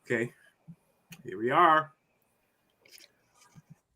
Okay, here we are.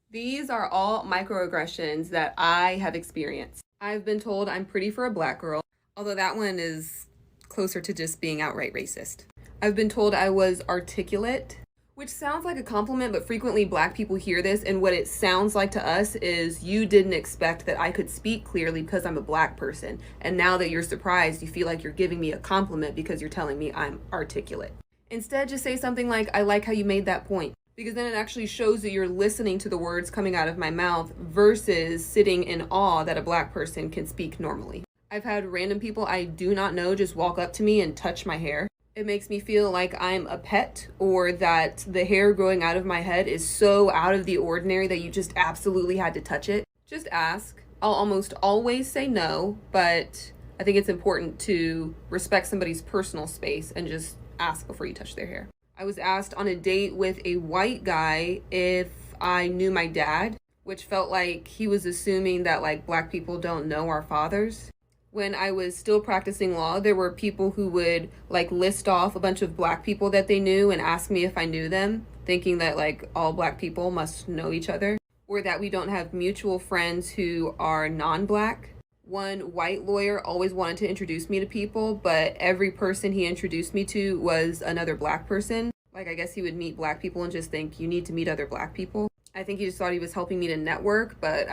These are all microaggressions that I have experienced. I've been told I'm pretty for a black girl, although that one is closer to just being outright racist. I've been told I was articulate, which sounds like a compliment, but frequently black people hear this, and what it sounds like to us is you didn't expect that I could speak clearly because I'm a black person, and now that you're surprised, you feel like you're giving me a compliment because you're telling me I'm articulate. Instead, just say something like, I like how you made that point, because then it actually shows that you're listening to the words coming out of my mouth versus sitting in awe that a black person can speak normally. I've had random people I do not know just walk up to me and touch my hair. It makes me feel like I'm a pet, or that the hair growing out of my head is so out of the ordinary that you just absolutely had to touch it. Just ask. I'll almost always say no, but I think it's important to respect somebody's personal space and just ask before you touch their hair. I was asked on a date with a white guy if I knew my dad, which felt like he was assuming that like black people don't know our fathers. When I was still practicing law, there were people who would like list off a bunch of black people that they knew and ask me if I knew them, thinking that like all black people must know each other, or that we don't have mutual friends who are non-black. One white lawyer always wanted to introduce me to people, but every person he introduced me to was another black person. Like, I guess he would meet black people and just think, you need to meet other black people. I think he just thought he was helping me to network, but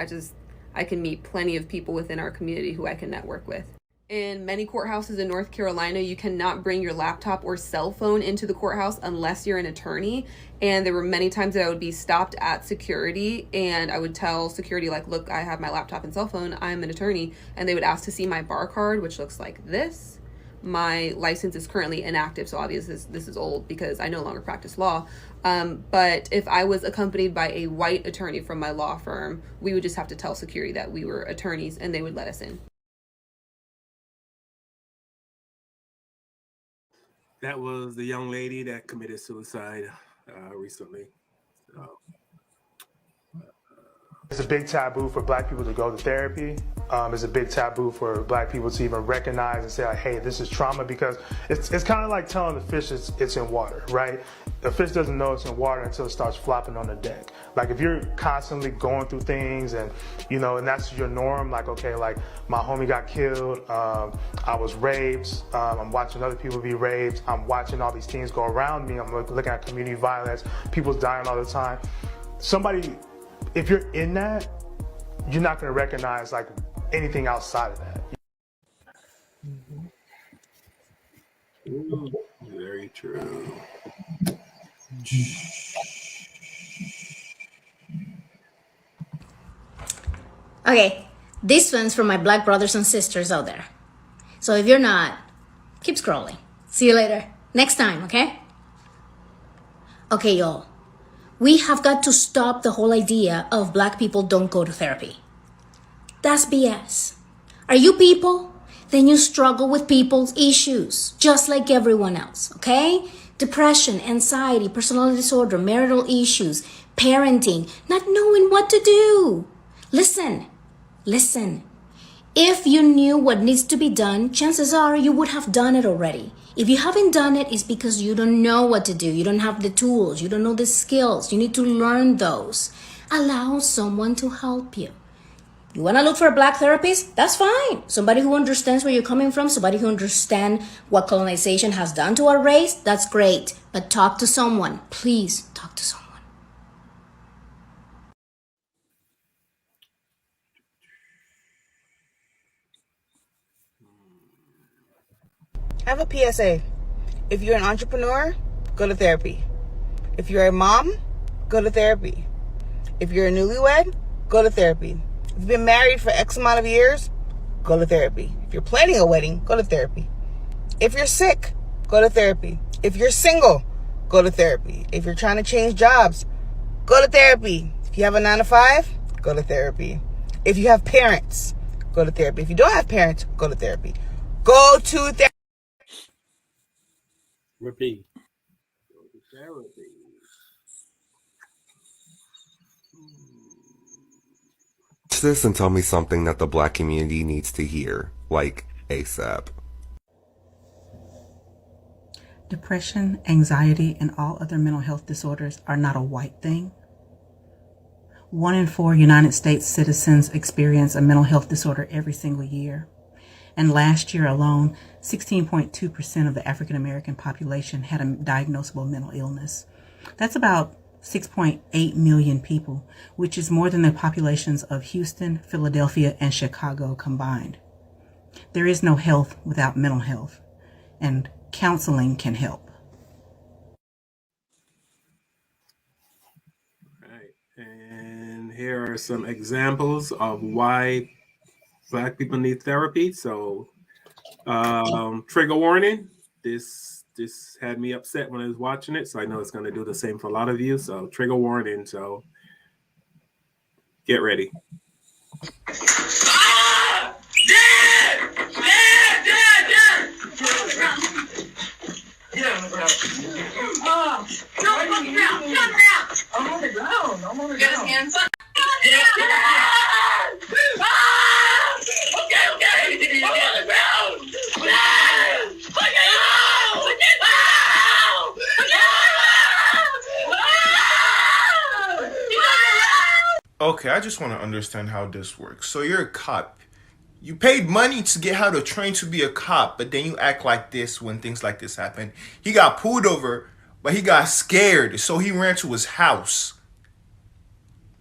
I can meet plenty of people within our community who I can network with. In many courthouses in North Carolina, you cannot bring your laptop or cell phone into the courthouse unless you're an attorney. And there were many times that I would be stopped at security and I would tell security, like, look, I have my laptop and cell phone, I'm an attorney. And they would ask to see my bar card, which looks like this. My license is currently inactive, so obviously this is old because I no longer practice law. But if I was accompanied by a white attorney from my law firm, we would just have to tell security that we were attorneys and they would let us in. That was the young lady that committed suicide recently. So, It's a big taboo for black people to go to therapy. It's a big taboo for black people to even recognize and say, like, hey, this is trauma, because it's kind of like telling the fish it's in water, right? The fish doesn't know it's in water until it starts flopping on the deck. Like, if you're constantly going through things and, and that's your norm, like, okay, like my homie got killed, I was raped, I'm watching other people be raped, I'm watching all these things go around me, I'm looking at community violence, people's dying all the time. If you're in that, you're not going to recognize like anything outside of that. ooh, very true. Okay, this one's for my black brothers and sisters out there. So if you're not, keep scrolling. See you later. Next time, okay? Okay, y'all. We have got to stop the whole idea of black people don't go to therapy. That's BS. Are you people? Then you struggle with people's issues, just like everyone else, okay? Depression, anxiety, personality disorder, marital issues, parenting, not knowing what to do. Listen. If you knew what needs to be done, chances are you would have done it already. If you haven't done it, it's because you don't know what to do. You don't have the tools. You don't know the skills. You need to learn those. Allow someone to help you. You want to look for a black therapist? That's fine. Somebody who understands where you're coming from, somebody who understands what colonization has done to our race, that's great. But talk to someone. Please talk to someone. I have a PSA. If you're an entrepreneur, go to therapy. If you're a mom, go to therapy. If you're a newlywed, go to therapy. If you've been married for X amount of years, go to therapy. If you're planning a wedding, go to therapy. If you're sick, go to therapy. If you're single, go to therapy. If you're trying to change jobs, go to therapy. If you have a 9-to-5, go to therapy. If you have parents, go to therapy. If you don't have parents, go to therapy. Go to therapy. Repeat. Go to therapy. Watch this and tell me something that the black community needs to hear, like ASAP. Depression, anxiety, and all other mental health disorders are not a white thing. 1 in 4 United States citizens experience a mental health disorder every single year. And last year alone, 16.2% of the African American population had a diagnosable mental illness. That's about 6.8 million people, which is more than the populations of Houston, Philadelphia, and Chicago combined. There is no health without mental health, and counseling can help. Right. And here are some examples of why Black people need therapy. So, trigger warning. This had me upset when I was watching it, so I know it's going to do the same for a lot of you. So, trigger warning. So, get ready. Get his hands up. Okay, I just want to understand how this works. So you're a cop. You paid money to get how to train to be a cop, but then you act like this when things like this happen. He got pulled over, but he got scared, so he ran to his house.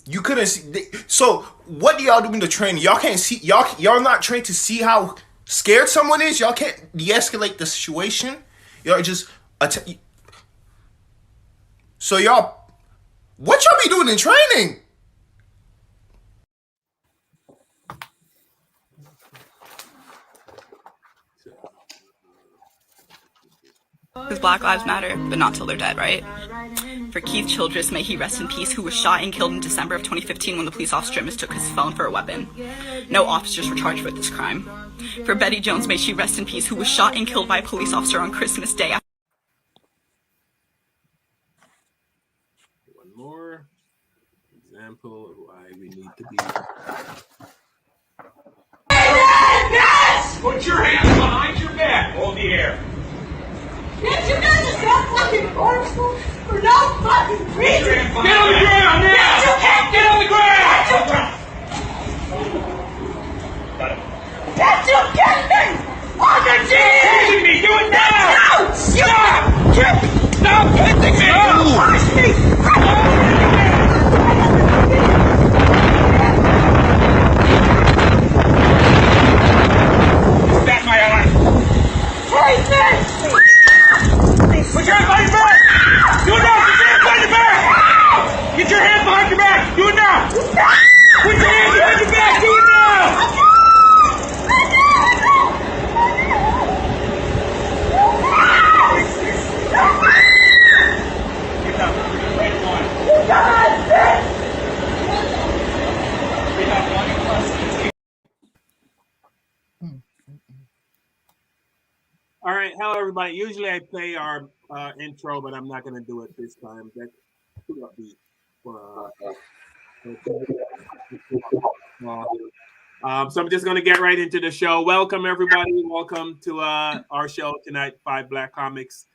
You couldn't see. So what do y'all do in the training? Y'all can't see. Y'all not trained to see how scared someone is. Y'all can't de-escalate the situation. Y'all just so y'all, what y'all be doing in training? Because Black Lives Matter, but not till they're dead, right? For Keith Childress, may he rest in peace, who was shot and killed in December of 2015 when the police officer mistook his phone for a weapon. No officers were charged with this crime. For Betty Jones, may she rest in peace, who was shot and killed by a police officer on Christmas Day. One more example of why we need to be. Put your hands behind your back. Hold the air. Yes, you guys are so fucking forceful for no fucking reason. Get on the ground now! Yes, you can't Get on the ground! Yes, you can me! On the Hitting me! Do it now! No! Stop! Stop hitting me! Punish me! That's my arm! Take me! Put your hands behind your back! Do it now! Get your hands behind your back! Do it now! Put your hands behind your back! Do it now! Get down. Wait, one. We have one plus. All right, hello everybody. Usually I play our intro, but I'm not going to do it this time. That's too upbeat. So I'm just going to get right into the show. Welcome everybody. Welcome to our show tonight, 5 Black Comics.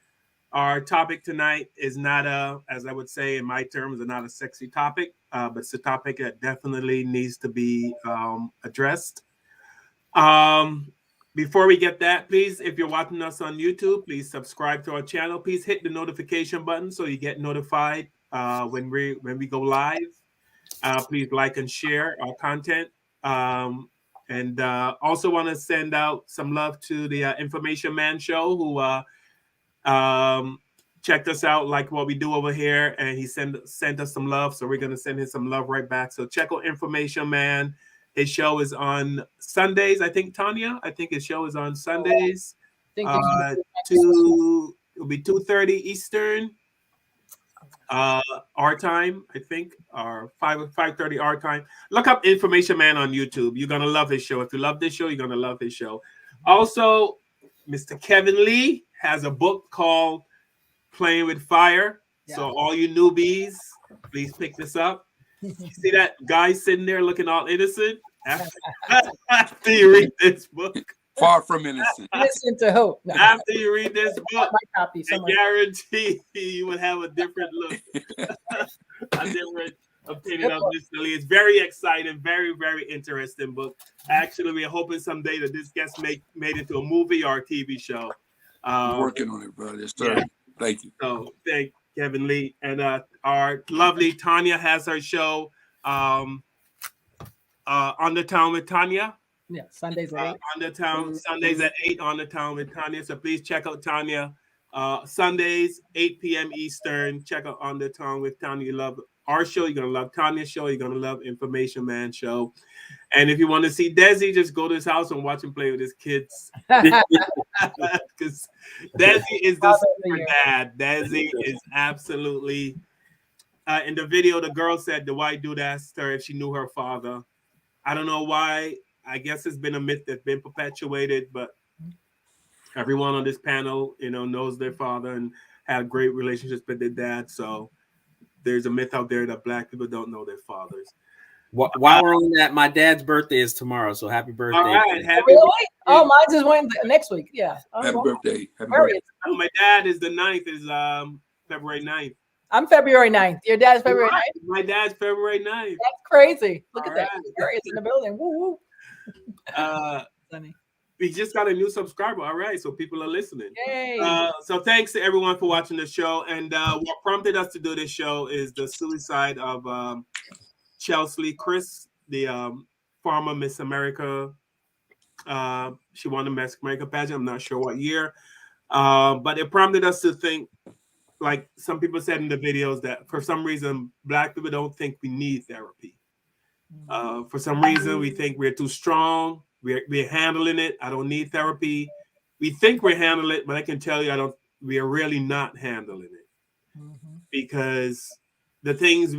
Our topic tonight is not as I would say in my terms, not a sexy topic, but it's a topic that definitely needs to be addressed. Before we get that, please, if you're watching us on YouTube, please subscribe to our channel. Please hit the notification button so you get notified when we go live. Please like and share our content. And also want to send out some love to the Information Man Show, who checked us out, like what we do over here, and he sent us some love. So we're going to send him some love right back. So check out Information Man. His show is on Sundays, I think, Tanya. I think his show is on Sundays. It'll be 2:30 Eastern, our time, I think, or 5:30 our time. Look up Information Man on YouTube. You're gonna love his show. If you love this show, you're gonna love his show. Also, Mr. Kevin Lee has a book called Playing with Fire. Yeah. So all you newbies, please pick this up. See that guy sitting there looking all innocent? After you read this book, Far from innocent. Innocent to hope. No. After you read this book, My copy I somewhere. guarantee you will have a different look, a different opinion of Miss Lee. It's very exciting, very, very interesting book. Actually, we're hoping someday that this gets made into a movie or a TV show. We're working on it, brother. Yes, sir. Yeah. Thank you. So thank Kevin Lee. And our lovely Tanya has her show On the Town with Tanya. Yeah, Sundays at 8. On the Town, Sundays at 8 On the Town with Tanya. So please check out Tanya. Sundays, 8 p.m. Eastern. Check out On the Town with Tanya. You love our show. You're going to love Tanya's show. You're going to love Information Man show. And if you want to see Desi, just go to his house and watch him play with his kids. Because Desi is the super dad. Desi is absolutely... in the video, the girl said the white dude asked her if she knew her father. I don't know why. I guess it's been a myth that's been perpetuated, but everyone on this panel, knows their father and have great relationships with their dad. So there's a myth out there that Black people don't know their fathers. While we're on that, my dad's birthday is tomorrow, so happy birthday! All right, happy really? birthday. Oh, mine just went next week. Yeah. Happy birthday! Happy Where birthday! is- My dad is the 9th, is February 9th. I'm February 9th. Your dad's February 9th? My dad's February 9th. That's crazy. Look All at that. right. Gary is in the building. Woo woo. Funny. We just got a new subscriber. All right, so people are listening. Yay. So thanks to everyone for watching the show. And what prompted us to do this show is the suicide of Chelsea Chris, the former Miss America. She won the Miss America pageant. I'm not sure what year. But it prompted us to think, like some people said in the videos, that for some reason, Black people don't think we need therapy. For some reason, we think we're too strong. We're handling it. I don't need therapy. We think we're handling it, but I can tell you, we are really not handling it. Because the things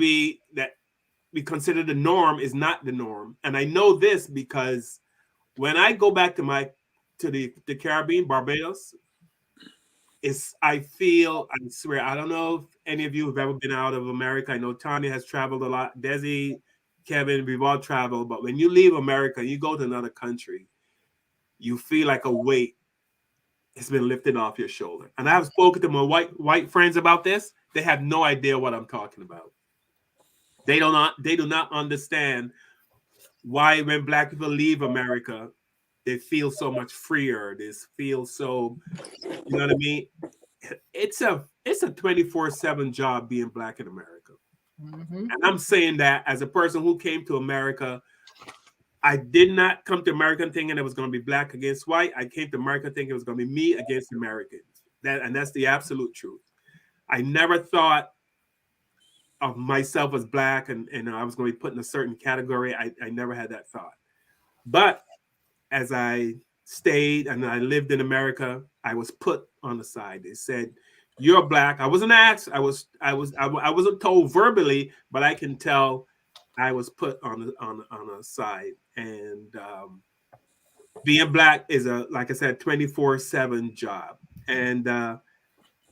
that we consider the norm is not the norm. And I know this because when I go back to the Caribbean, Barbados, I swear, I don't know if any of you have ever been out of America. I know Tanya has traveled a lot. Desi, Kevin, we've all traveled. But when you leave America, you go to another country, you feel like a weight has been lifted off your shoulder. And I've spoken to my white friends about this. They have no idea what I'm talking about. They do not understand why when Black people leave America, they feel so much freer. They feel so, you know what I mean? It's a 24/7 job being Black in America. And I'm saying that as a person who came to America. I did not come to America thinking it was going to be Black against white. I came to America thinking it was going to be me against Americans. That's the absolute truth. I never thought of myself as Black and I was going to be put in a certain category. I never had that thought. But as I stayed and I lived in America, I was put on the side. They said, "You're Black." I wasn't asked. I wasn't told verbally, but I can tell I was put on a side. And being Black is like I said, 24/7 job. And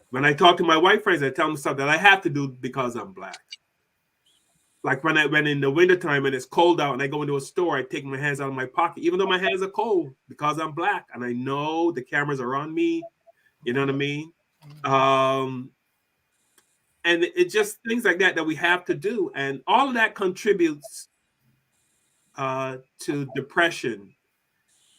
when I talk to my white friends, I tell them stuff that I have to do because I'm Black. Like when in the wintertime and it's cold out and I go into a store, I take my hands out of my pocket, even though my hands are cold, because I'm Black. And I know the cameras are on me. You know what I mean? And it's just things like that we have to do. And all of that contributes to depression.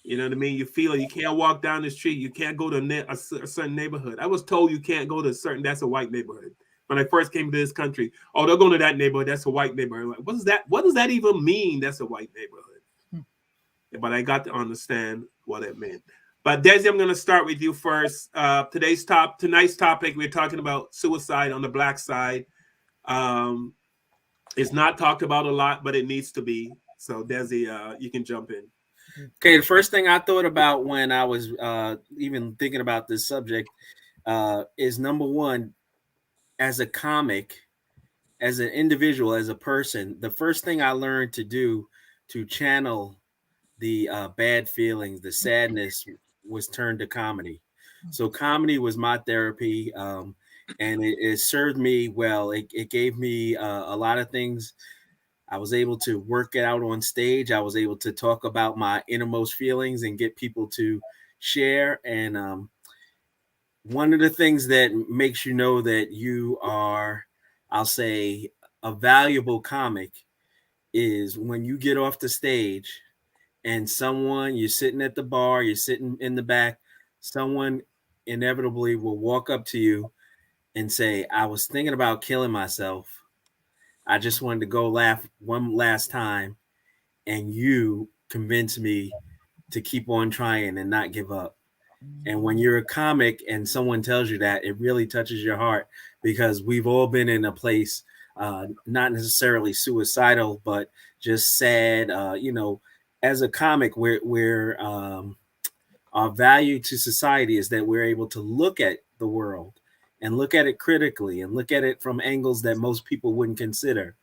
You know what I mean? You feel you can't walk down the street. You can't go to a certain neighborhood. I was told you can't go to that's a white neighborhood. When I first came to this country, they're going to that neighborhood. That's a white neighborhood. Like, what is that? What does that even mean? That's a white neighborhood. But I got to understand what it meant. But Desi, I'm going to start with you first. Tonight's topic, we're talking about suicide on the Black side. It's not talked about a lot, but it needs to be. So Desi, you can jump in. Okay, the first thing I thought about when I was even thinking about this subject is, number one, as a comic, as an individual, as a person, the first thing I learned to do to channel the bad feelings, the sadness, was turned to comedy. So comedy was my therapy, and it served me well. It gave me a lot of things I was able to work it out on stage. I was able to talk about my innermost feelings and get people to share. And one of the things that makes you know that you are, I'll say, a valuable comic is when you get off the stage and you're sitting at the bar, you're sitting in the back, someone inevitably will walk up to you and say, I was thinking about killing myself. I just wanted to go laugh one last time. And you convinced me to keep on trying and not give up. And when you're a comic and someone tells you that, it really touches your heart, because we've all been in a place, not necessarily suicidal, but just sad. As a comic, our value to society is that we're able to look at the world and look at it critically and look at it from angles that most people wouldn't consider.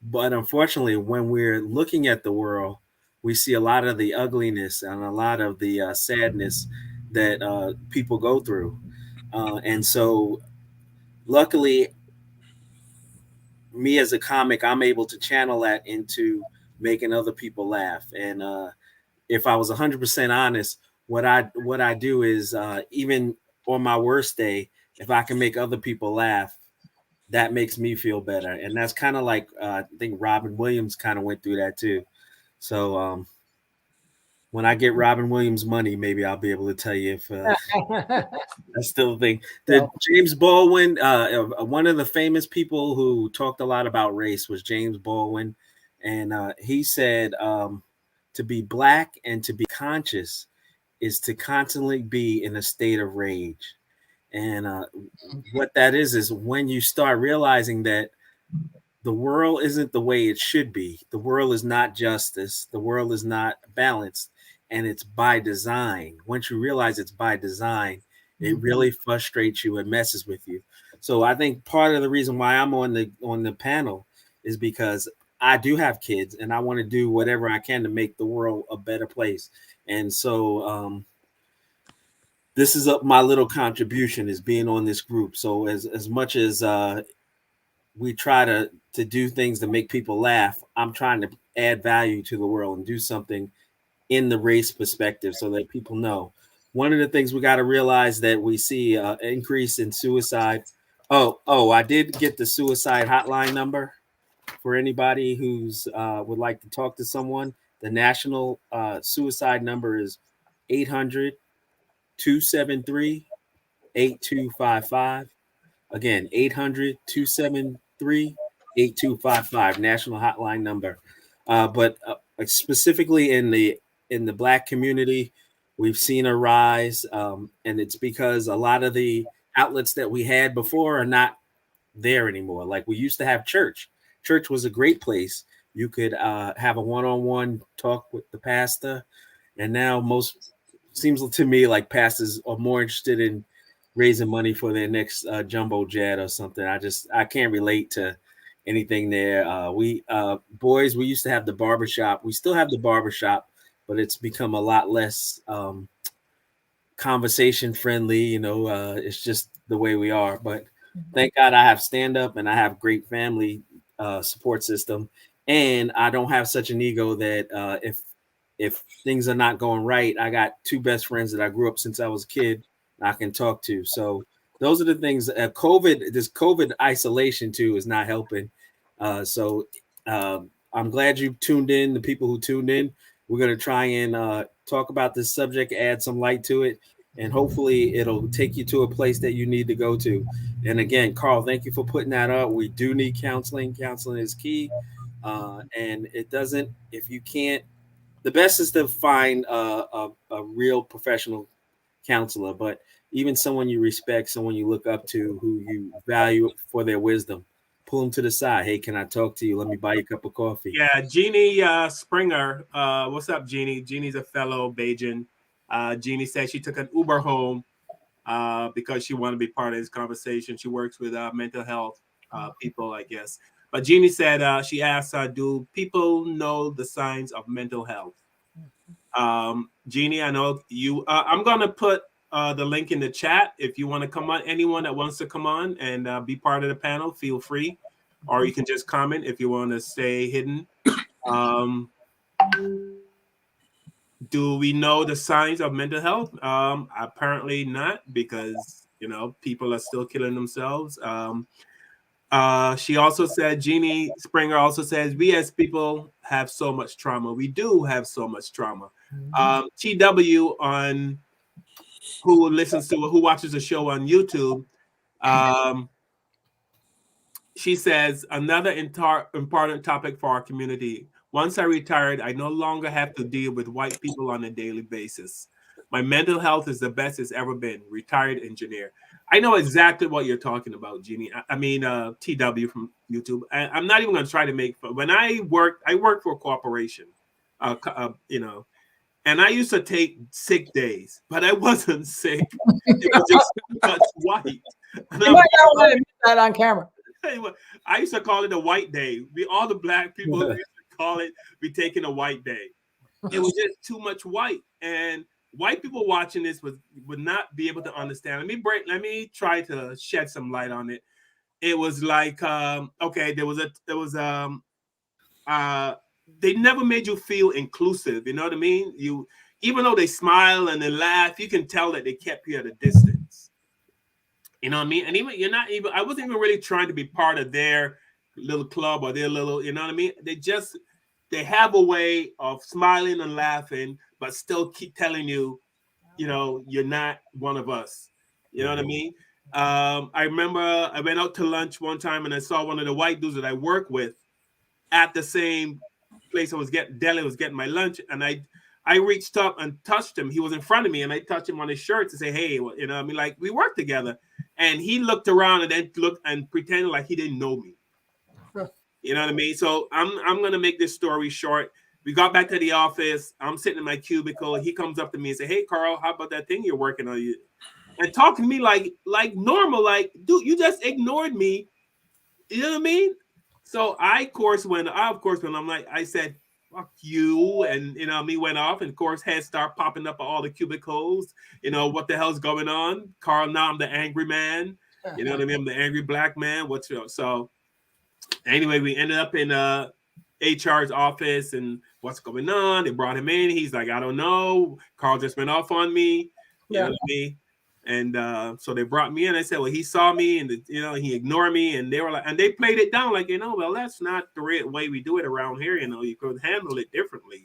But unfortunately, when we're looking at the world, we see a lot of the ugliness and a lot of the sadness that people go through. And so, luckily, me as a comic, I'm able to channel that into making other people laugh. And if I was 100% honest, what I do is even on my worst day, if I can make other people laugh, that makes me feel better. And that's kind of like I think Robin Williams kind of went through that too. So when I get Robin Williams money, maybe I'll be able to tell you if that's still a thing. The James Baldwin, one of the famous people who talked a lot about race was James Baldwin. And he said to be black and to be conscious is to constantly be in a state of rage. And what that is when you start realizing that the world isn't the way it should be. The world is not justice. The world is not balanced, and it's by design. Once you realize it's by design, it really frustrates you and messes with you. So I think part of the reason why I'm on the panel is because I do have kids, and I want to do whatever I can to make the world a better place. And so this is my little contribution is being on this group. So as much as we try to do things to make people laugh, I'm trying to add value to the world and do something in the race perspective so that people know. One of the things we got to realize that we see an increase in suicide. Oh, I did get the suicide hotline number for anybody who's would like to talk to someone. The national suicide number is 800-273-8255. Again, 800-273-8255, national hotline number. But specifically in the Black community, we've seen a rise, and it's because a lot of the outlets that we had before are not there anymore. Like we used to have church. Church was a great place. You could have a one-on-one talk with the pastor, and now seems to me like pastors are more interested in raising money for their next jumbo jet or something. I can't relate to anything there. We boys, we used to have the barbershop. We still have the barbershop, but it's become a lot less conversation friendly. It's just the way we are. But thank God I have stand up and I have great family support system, and I don't have such an ego that if things are not going right, I got two best friends that I grew up since I was a kid I can talk to. So those are the things. This COVID isolation too is not helping. So I'm glad you tuned in. The people who tuned in, we're going to try and talk about this subject, add some light to it, and hopefully it'll take you to a place that you need to go to. And again, Carl, thank you for putting that up. We do need counseling. Counseling is key. And it doesn't, if you can't, the best is to find a real professional counselor, but even someone you respect, someone you look up to, who you value for their wisdom, pull them to the side. Hey, can I talk to you? Let me buy you a cup of coffee. Yeah, Jeannie Springer. What's up, Jeannie? Jeannie's a fellow Bajan. Jeannie said she took an Uber home because she wanted to be part of this conversation. She works with mental health people, I guess. But Jeannie said she asked, do people know the signs of mental health? Jeannie, I know you. I'm going to put the link in the chat. If you want to come on, anyone that wants to come on and be part of the panel, feel free. or you can just comment if you want to stay hidden. Um, do we know the signs of mental health? Apparently not, because people are still killing themselves. She also said, Jeannie Springer also says, we as people have so much trauma. We do have so much trauma. TW on who watches the show on YouTube, she says, another important topic for our community. Once I retired, I no longer have to deal with white people on a daily basis. My mental health is the best it's ever been. Retired engineer. I know exactly what you're talking about, Jeannie. I mean, TW from YouTube. I'm not even going to try to make fun. When I worked for a corporation, and I used to take sick days, but I wasn't sick. It was just too much white. And You might not want to admit that on camera. I used to call it a white day. All the black people used to call it, we taking a white day. It was just too much white. And white people watching this would not be able to understand. Let me try to shed some light on it. It was like, okay, they never made you feel inclusive. You know what I mean? Even though they smile and they laugh, you can tell that they kept you at a distance. You know what I mean? And I wasn't even really trying to be part of their little club or their little, you know what I mean? They have a way of smiling and laughing, but still keep telling you, you're not one of us. You know what I mean? I remember I went out to lunch one time and I saw one of the white dudes that I work with at the same place I was getting my lunch, and I reached up and touched him. He was in front of me, and I touched him on his shirt to say, "Hey," I mean, like, we work together. And he looked around and then looked and pretended like he didn't know me. You know what I mean? So I'm gonna make this story short. We got back to the office. I'm sitting in my cubicle. He comes up to me and say, "Hey, Carl, how about that thing you're working on?" And talking to me like normal, like, dude, you just ignored me. You know what I mean? So I, of course, when I'm like, I said, "Fuck you," and me went off, and of course, heads start popping up at all the cubicles. What the hell's going on? Carl, now I'm the angry man. You know what I mean? I'm the angry black man. So anyway, we ended up in HR's office, and what's going on? They brought him in. He's like, I don't know. Carl just went off on me. You know what I mean? And so they brought me in. I said, well, he saw me, and he ignored me, and they were like, and they played it down like, well, that's not the way we do it around here. You could handle it differently.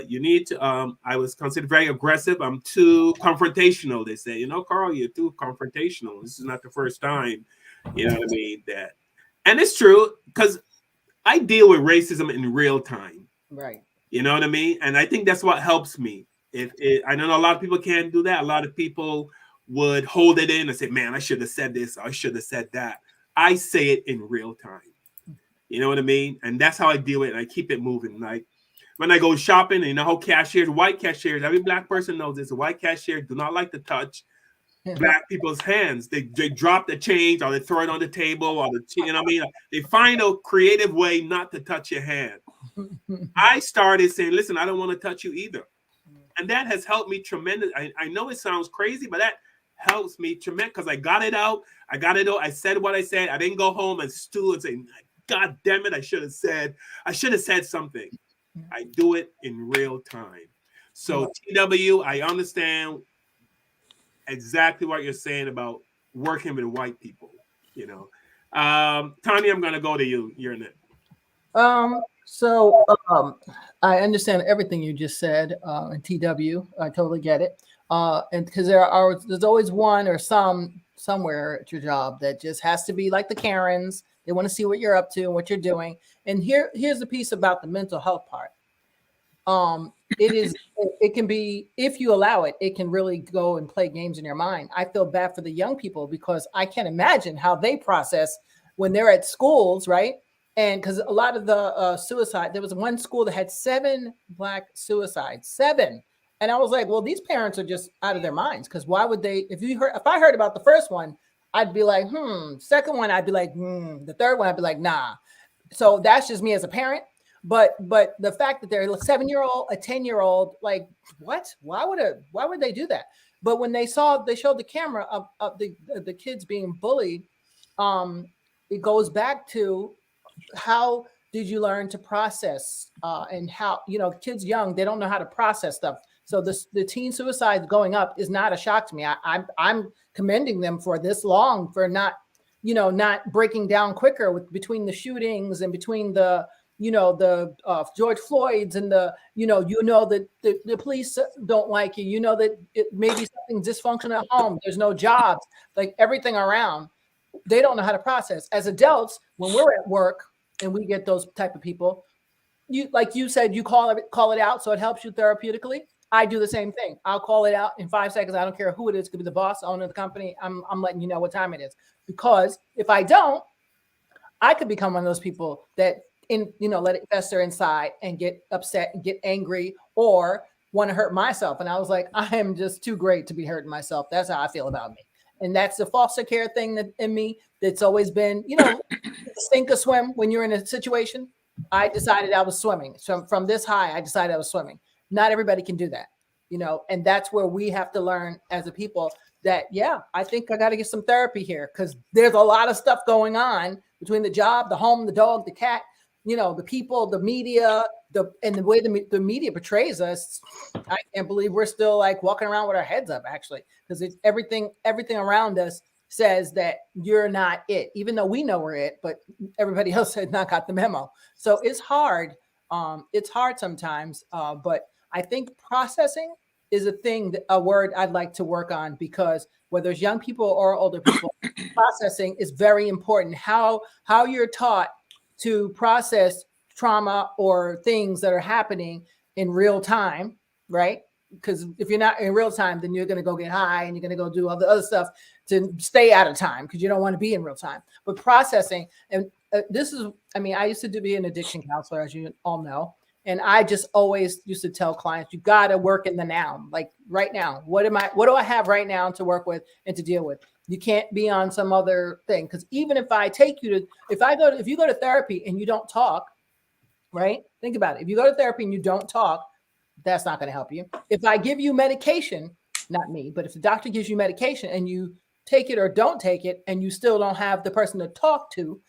You need to. I was considered very aggressive. I'm too confrontational. They say, Carl, you're too confrontational. This is not the first time. You know what I mean? And it's true, because I deal with racism in real time. Right. You know what I mean? And I think that's what helps me. I know a lot of people can't do that. A lot of people would hold it in and say, man, I should have said this, or I should have said that. I say it in real time. You know what I mean? And that's how I deal with it. And I keep it moving. Like when I go shopping, and how white cashiers, every black person knows this. White cashiers do not like to touch black people's hands. They drop the change, or they throw it on the table, or they find a creative way not to touch your hand. I started saying, listen, I don't want to touch you either. And that has helped me tremendous. I know it sounds crazy, but that helps me tremendous, because I got it out. I said what I said. I didn't go home and stew and say, God damn it, I should have said something. I do it in real time. So TW, I understand exactly what you're saying about working with white people. Tanya, I'm gonna go to you. You're in it. So I understand everything you just said, and TW, I totally get it. And because there's always one or somewhere at your job that just has to be like the Karens. They want to see what you're up to and what you're doing. And here's the piece about the mental health part. It can be, if you allow it, it can really go and play games in your mind. I feel bad for the young people, because I can't imagine how they process when they're at schools, right? And because a lot of the suicide, there was one school that had 7 black suicides, 7. And I was like, well, these parents are just out of their minds, because why would they? If I heard about the first one, I'd be like, Second one, I'd be like, The third one, I'd be like, nah. So that's just me as a parent. But the fact that they're a 7-year-old, a 10-year-old, like, what? Why would they do that? But when they showed the camera of the kids being bullied, it goes back to how did you learn to process and how, kids young, they don't know how to process stuff. So the teen suicide going up is not a shock to me. I'm commending them for this long, for not breaking down quicker between the shootings and between the George Floyd's and that the police don't like you, that it maybe something dysfunctional at home. There's no jobs, like everything around. They don't know how to process. As adults, when we're at work and we get those type of people, like you said, you call it out so it helps you therapeutically. I do the same thing. I'll call it out in 5 seconds. I don't care who it is. It could be the boss, owner of the company. I'm letting you know what time it is, because if I don't, I could become one of those people that let it fester inside and get upset and get angry or want to hurt myself. And I was like, I am just too great to be hurting myself. That's how I feel about me. And that's the foster care thing that in me that's always been, sink or swim when you're in a situation. I decided I was swimming. So from this high, I decided I was swimming. Not everybody can do that, and that's where we have to learn as a people that, I think I got to get some therapy here, because there's a lot of stuff going on between the job, the home, the dog, the cat, the people, the media, and the way the media portrays us. I can't believe we're still like walking around with our heads up, actually, because it's everything around us says that you're not it, even though we know we're it, but everybody else had not got the memo. So it's hard. It's hard sometimes, but I think processing is a word I'd like to work on, because whether it's young people or older people, processing is very important. How you're taught to process trauma or things that are happening in real time, right? Because if you're not in real time, then you're going to go get high and you're going to go do all the other stuff to stay out of time, because you don't want to be in real time. But processing, and I used to be an addiction counselor, as you all know. And I just always used to tell clients, you got to work in the now, like right now. What do I have right now to work with and to deal with? You can't be on some other thing. Because even if I take you to, if you go to therapy and you don't talk, right? Think about it. If you go to therapy and you don't talk, that's not going to help you. If I give you medication, not me, but if the doctor gives you medication and you take it or don't take it, and you still don't have the person to talk to,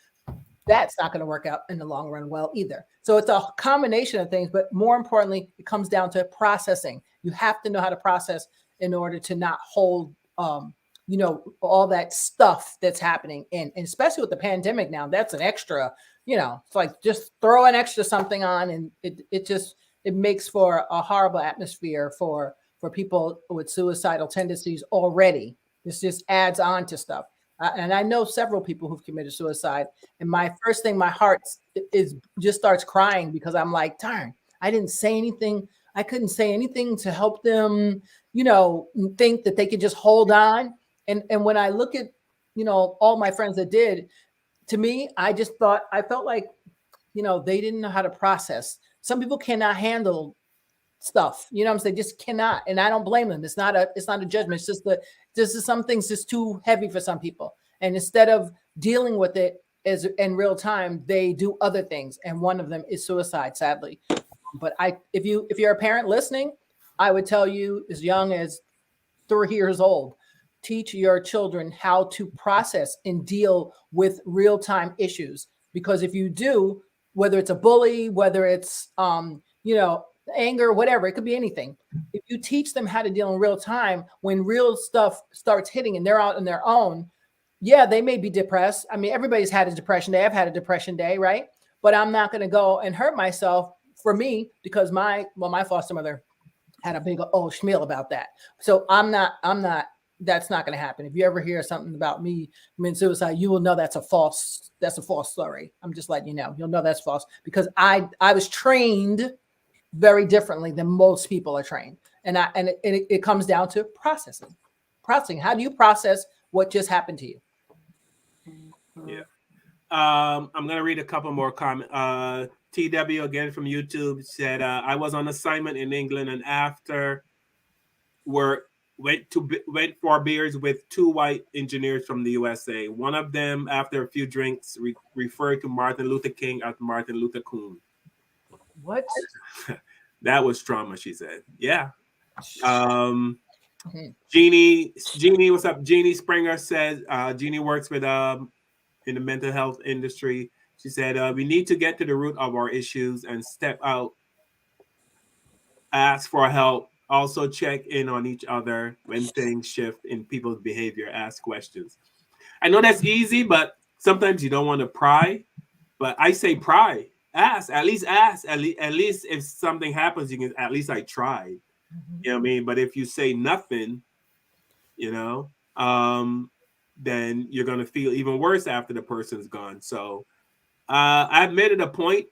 that's not going to work out in the long run well either. So it's a combination of things, but more importantly, it comes down to processing. You have to know how to process in order to not hold, all that stuff that's happening. And especially with the pandemic now, that's an extra, it's like just throw an extra something on, and it makes for a horrible atmosphere for people with suicidal tendencies already. This just adds on to stuff. And I know several people who've committed suicide. And my first thing, my heart just starts crying, because I'm like, darn, I didn't say anything. I couldn't say anything to help them, think that they could just hold on. And when I look at, all my friends that did, to me, I felt like, they didn't know how to process. Some people cannot handle stuff, they just cannot. And I don't blame them. It's not a judgment. It's just this is some things just too heavy for some people. And instead of dealing with it as in real time, they do other things. And one of them is suicide, sadly. But if you're a parent listening, I would tell you, as young as 3 years old, teach your children how to process and deal with real-time issues. Because if you do, whether it's a bully, whether it's anger, whatever, it could be anything. If you teach them how to deal in real time, when real stuff starts hitting and they're out on their own, they may be depressed. I mean, everybody's had a depression day. I've had a depression day, right? But I'm not going to go and hurt myself for me, because my foster mother had a big old schmeal about that. So I'm not, that's not going to happen. If you ever hear something about me committing suicide, you will know that's a false story. I'm just letting you know. You'll know that's false, because I was trained very differently than most people are trained. And it comes down to processing. How do you process what just happened to you? Yeah. I'm going to read a couple more comments. TW again from YouTube said, I was on assignment in England, and after work went for beers with 2 white engineers from the USA. One of them, after a few drinks, referred to Martin Luther King as Martin Luther Coon. What? That was trauma, she said. Yeah. Jeannie, what's up? Jeannie Springer says, Jeannie works with in the mental health industry. She said, we need to get to the root of our issues and step out, ask for help, also check in on each other when things shift in people's behavior, ask questions. I know that's easy, but sometimes you don't want to pry. But I say pry, ask, at least ask. At least if something happens, you can, at least I tried. You know what I mean? But if you say nothing, you know, then you're going to feel even worse after the person's gone. So I've made it a point,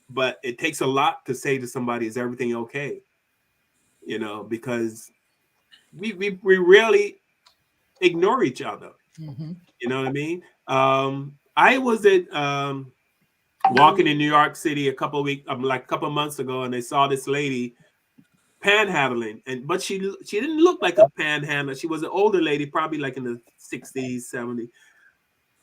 but it takes a lot to say to somebody, is everything okay? You know, because we really ignore each other. You know what I mean? I was at walking in New York City a couple months ago, and I saw this lady panhandling, but she didn't look like a panhandler. She was an older lady, probably like in the 60s, 70s.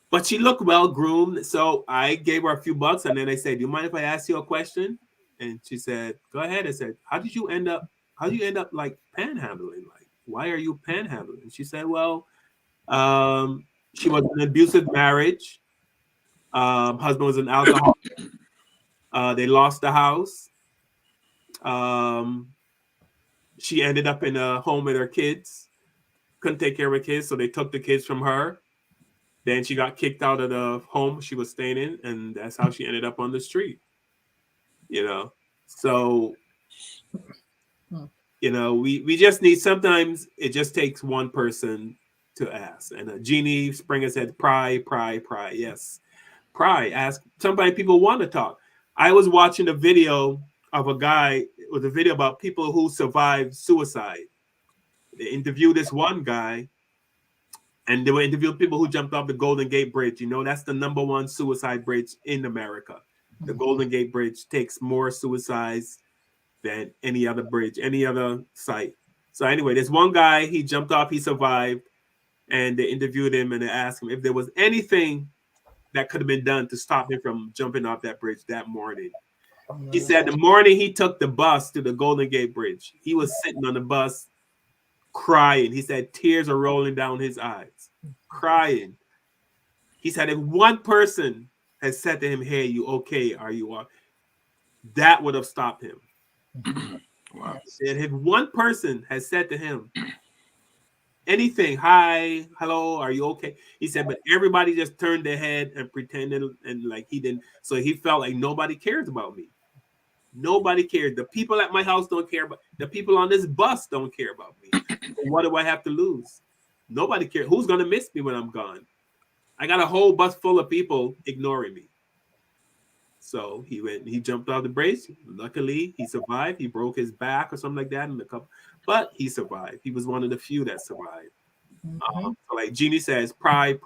But she looked well groomed. So I gave her a few bucks, and then I said, "Do you mind if I ask you a question?" And she said, "Go ahead." I said, How did you end up like panhandling? Like, why are you panhandling? And she said, "Well, she was in an abusive marriage. Husband was an alcoholic. They lost the house. She ended up in a home with her kids. Couldn't take care of her kids, so they took the kids from her. Then she got kicked out of the home she was staying in, and that's how she ended up on the street. You know, so you know, we just need, sometimes it just takes one person to ask. And Jeannie Springer said, pry. Yes, pry. Ask. Somebody, people want to talk. I was watching a video of a guy with a video about people who survived suicide. They interviewed this one guy, and they were interviewing people who jumped off the Golden Gate Bridge. You know, that's the #1 suicide bridge in America. The Golden Gate Bridge takes more suicides than any other bridge, any other site. So anyway, there's one guy, he jumped off, he survived, and they interviewed him and they asked him if there was anything that could have been done to stop him from jumping off that bridge that morning. He said the morning he took the bus to the Golden Gate Bridge, he was sitting on the bus crying. He said tears are rolling down his eyes, crying. He said if one person had said to him, "Hey, you okay? Are you okay?" That would have stopped him. Wow. And if one person had said to him anything, "Hi, hello, are you okay?" He said, but everybody just turned their head and pretended and like he didn't. So he felt like nobody cares about me. Nobody cares. The people at my house don't care, but the people on this bus don't care about me. What do I have to lose? Nobody cares. Who's gonna miss me when I'm gone? I got a whole bus full of people ignoring me. So he jumped off the bridge. Luckily, he survived. He broke his back or something like that in the couple, but he survived. He was one of the few that survived. So like Jeannie says, pry.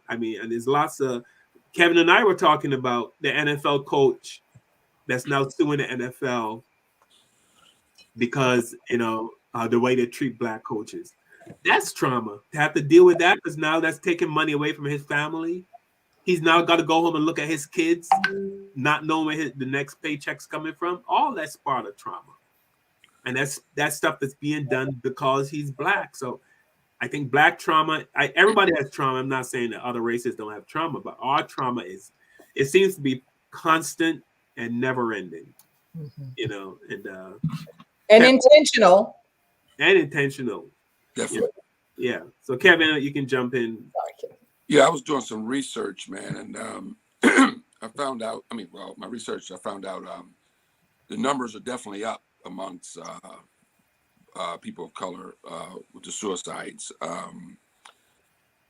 I mean, and there's lots of, Kevin and I were talking about the NFL coach that's now suing the NFL because, you know, the way they treat black coaches. That's trauma. To have to deal with that, because now that's taking money away from his family. He's now got to go home and look at his kids, not knowing where the next paycheck's coming from. All that's part of trauma. And that's stuff that's being done because he's black. So I think black trauma, everybody has trauma. I'm not saying that other races don't have trauma, but our trauma it seems to be constant and never ending. You know, and intentional. And intentional. Definitely. Yeah. So Kevin, you can jump in. Yeah, I was doing some research, man, and I found out, my research, I found out the numbers are definitely up amongst people of color with the suicides.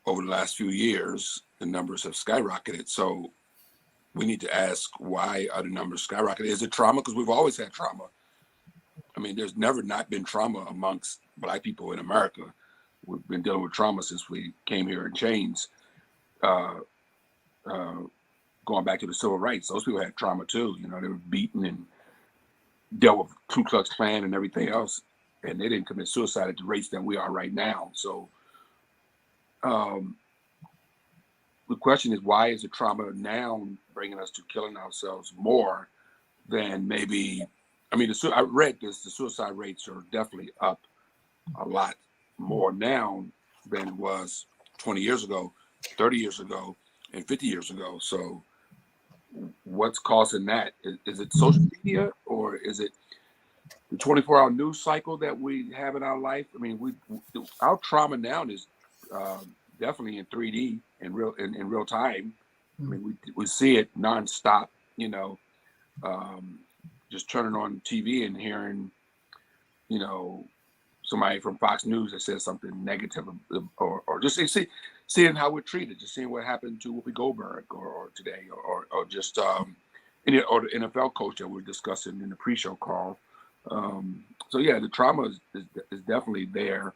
Over the last few years, the numbers have skyrocketed. So we need to ask, why are the numbers skyrocketed? Is it trauma? Because we've always had trauma. I mean, there's never not been trauma amongst Black people in America. We've been dealing with trauma since we came here in chains. Going back to the civil rights, those people had trauma too. You know, they were beaten and dealt with Ku Klux Klan and everything else, and they didn't commit suicide at the rates that we are right now. So the question is, why is the trauma now bringing us to killing ourselves more than maybe? I mean, I read this. The suicide rates are definitely up a lot more now than it was 20 years ago. 30 years ago and 50 years ago. So what's causing that? Is it social media, or is it the 24-hour news cycle that we have in our life? I mean, our trauma now is definitely in 3D in real time. I mean, we see it nonstop. You know, just turning on TV and hearing, you know, somebody from Fox News that says something negative, or just seeing how we're treated, just seeing what happened to Whoopi Goldberg or today, or just or the NFL coach that we're discussing in the pre-show call. So yeah, the trauma is definitely there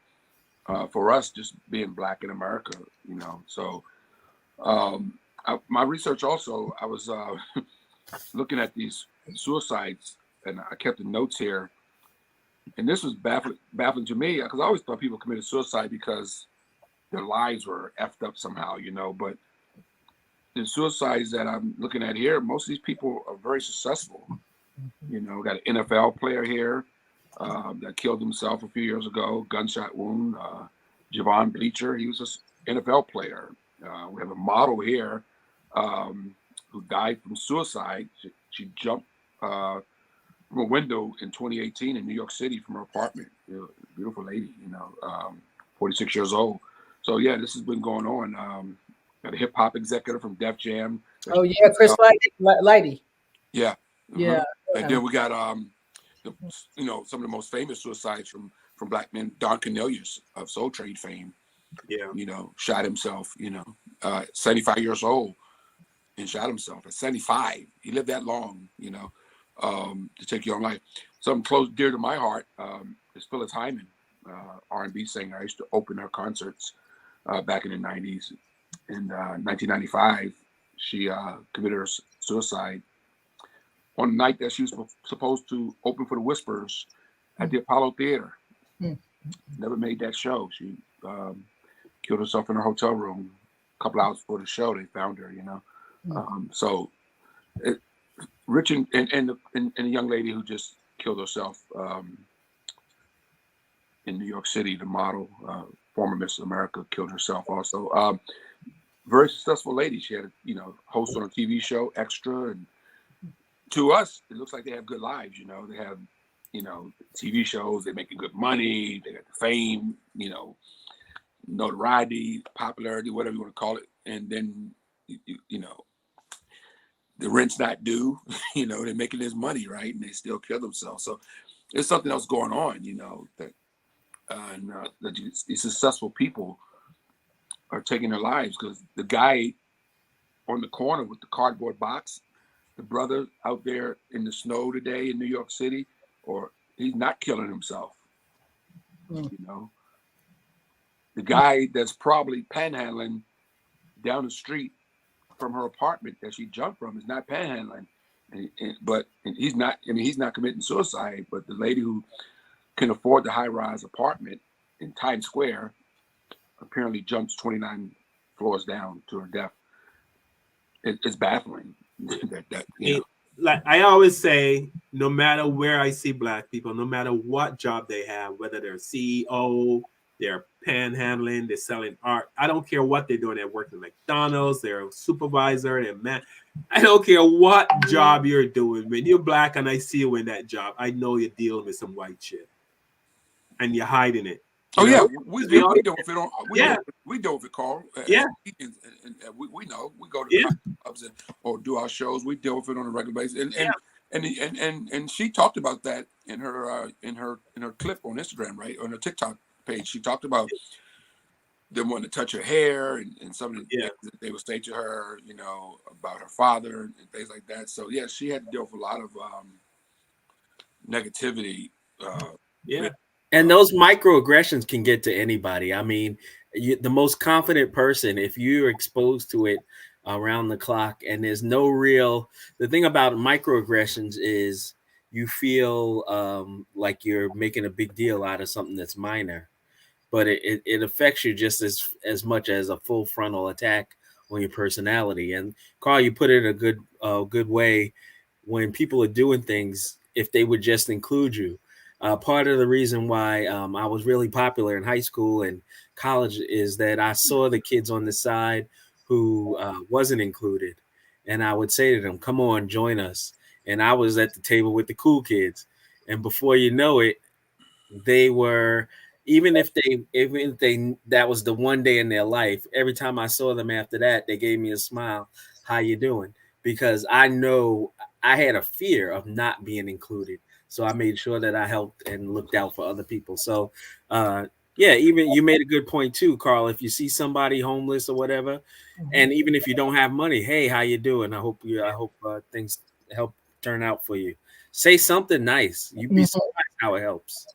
for us, just being Black in America, you know. So my research also, I was looking at these suicides, and I kept the notes here. And this was baffling to me, because I always thought people committed suicide because their lives were effed up somehow, you know. But the suicides that I'm looking at here, most of these people are very successful. You know, got an NFL player here that killed himself a few years ago, gunshot wound. Javon Bleacher, he was an NFL player. We have a model here who died from suicide. She jumped from a window in 2018 in New York City from her apartment. You know, beautiful lady, you know, 46 years old. So yeah, this has been going on. Got a hip hop executive from Def Jam. Oh yeah, Chris Lighty. Yeah. Yeah. And then we got you know, some of the most famous suicides from Black men. Don Cornelius of Soul Trade fame. Yeah. You know, shot himself. You know, 75 years old and shot himself at 75. He lived that long. You know. To take your own life. Something close, dear to my heart is Phyllis Hyman, R&B singer. I used to open her concerts back in the 90s. In 1995, she committed suicide on the night that she was supposed to open for the Whispers at the Apollo Theater. Never made that show. She killed herself in her hotel room a couple hours before the show. They found her, you know. So Rich and a young lady who just killed herself in New York City, the model, former Miss America, killed herself also. Very successful lady. She had, you know, host on a TV show, Extra, and to us, it looks like they have good lives. You know, they have, you know, TV shows. They're making good money. They got the fame, you know, notoriety, popularity, whatever you want to call it. And then, you know, the rent's not due, you know, they're making this money, right? And they still kill themselves. So there's something else going on, you know, that these successful people are taking their lives, because the guy on the corner with the cardboard box, the brother out there in the snow today in New York City, or he's not killing himself, you know. The guy that's probably panhandling down the street from her apartment that she jumped from is not panhandling, but he's not. I mean, he's not committing suicide. But the lady who can afford the high-rise apartment in Times Square apparently jumps 29 floors down to her death. It's baffling. that you know. Like I always say, no matter where I see Black people, no matter what job they have, whether they're CEO, they're panhandling, they're selling art, I don't care what they're doing. They're working at McDonald's, they're a supervisor, they're man. I don't care what job you're doing. When you're Black and I see you in that job, I know you're dealing with some white shit, and you're hiding it. Oh yeah, we deal with it on. We deal with it, Carl. Yeah, and we know. We go to clubs or do our shows. We deal with it on a regular basis. And she talked about that in her clip on Instagram, right, on her TikTok page. She talked about them wanting to touch her hair and some of the things that they would say to her, you know, about her father and things like that. So yeah, she had to deal with a lot of negativity. And those microaggressions can get to anybody. I mean, the most confident person, if you're exposed to it around the clock, and there's no real, the thing about microaggressions is you feel like you're making a big deal out of something that's minor, but it affects you just as much as a full frontal attack on your personality. And Carl, you put it in a good way. When people are doing things, if they would just include you, Part of the reason why I was really popular in high school and college is that I saw the kids on the side who wasn't included, and I would say to them, "Come on, join us." And I was at the table with the cool kids, and before you know it, they were, even if they that was the one day in their life, every time I saw them after that, they gave me a smile. How you doing? Because I know I had a fear of not being included, so I made sure that I helped and looked out for other people. So yeah, even you made a good point too, Carl. If you see somebody homeless or whatever, and even if you don't have money, hey, how you doing? I hope things help turn out for you. Say something nice. You'd be surprised how it helps.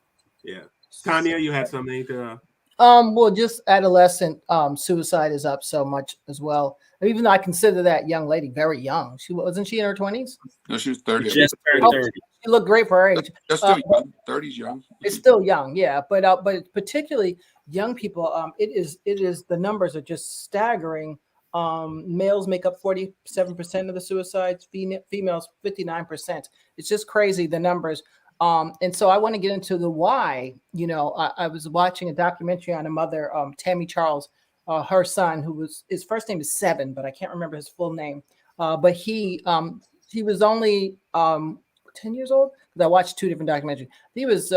Yeah. Tanya, you had something to Well, just adolescent suicide is up so much as well. Even though I consider that young lady very young. Wasn't she in her 20s? No, she was 30. Just turned 30. She looked great for her age. That's still young. 30's young. It's still young, yeah. But particularly young people, it is the numbers are just staggering. Males make up 47% of the suicides, females 59%. It's just crazy, the numbers. And so I want to get into the why. You know, I was watching a documentary on a mother, Tammy Charles, her son, his first name is Seven, but I can't remember his full name. But he was only 10 years old, because I watched two different documentaries. He was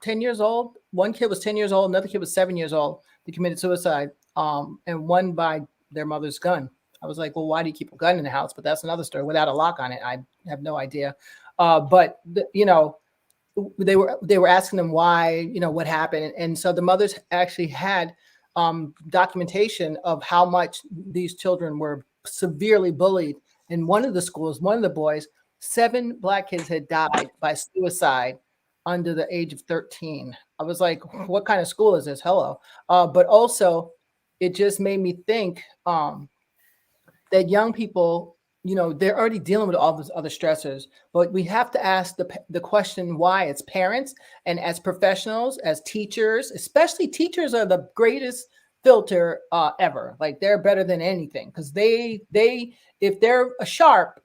10 years old. One kid was 10 years old. Another kid was 7 years old. They committed suicide, and one by their mother's gun. I was like, well, why do you keep a gun in the house? But that's another story without a lock on it. I have no idea. But you know, they were asking them why, you know, what happened. And so the mothers actually had documentation of how much these children were severely bullied. In one of the schools, one of the boys, 7 Black kids had died by suicide under the age of 13. I was like, what kind of school is this? Hello. But also, it just made me think that young people, you know, they're already dealing with all those other stressors, but we have to ask the question why, as parents and as professionals, as teachers. Especially teachers are the greatest filter ever. Like, they're better than anything, because if they're sharp,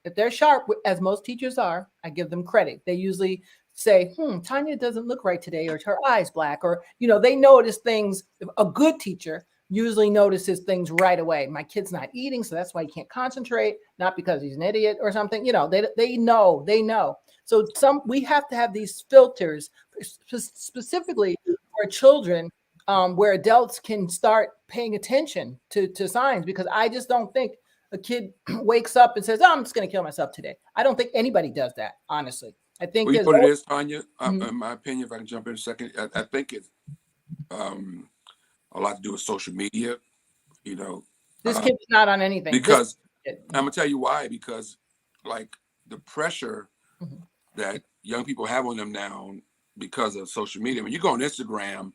as most teachers are, I give them credit. They usually say, Tanya doesn't look right today, or her eyes black, or, you know, they notice things. A good teacher usually notices things right away. My kid's not eating, so that's why he can't concentrate, not because he's an idiot or something. You know, they know. So we have to have these filters specifically for children, where adults can start paying attention to signs, because I just don't think a kid wakes up and says, I'm just going to kill myself today. I don't think anybody does that, honestly. I think well, you know what it is, Tanya, in my opinion, if I can jump in a second, I think it's a lot to do with social media. You know, this kid's not on anything, because I'm gonna tell you why. Because like the pressure that young people have on them now because of social media. When you go on Instagram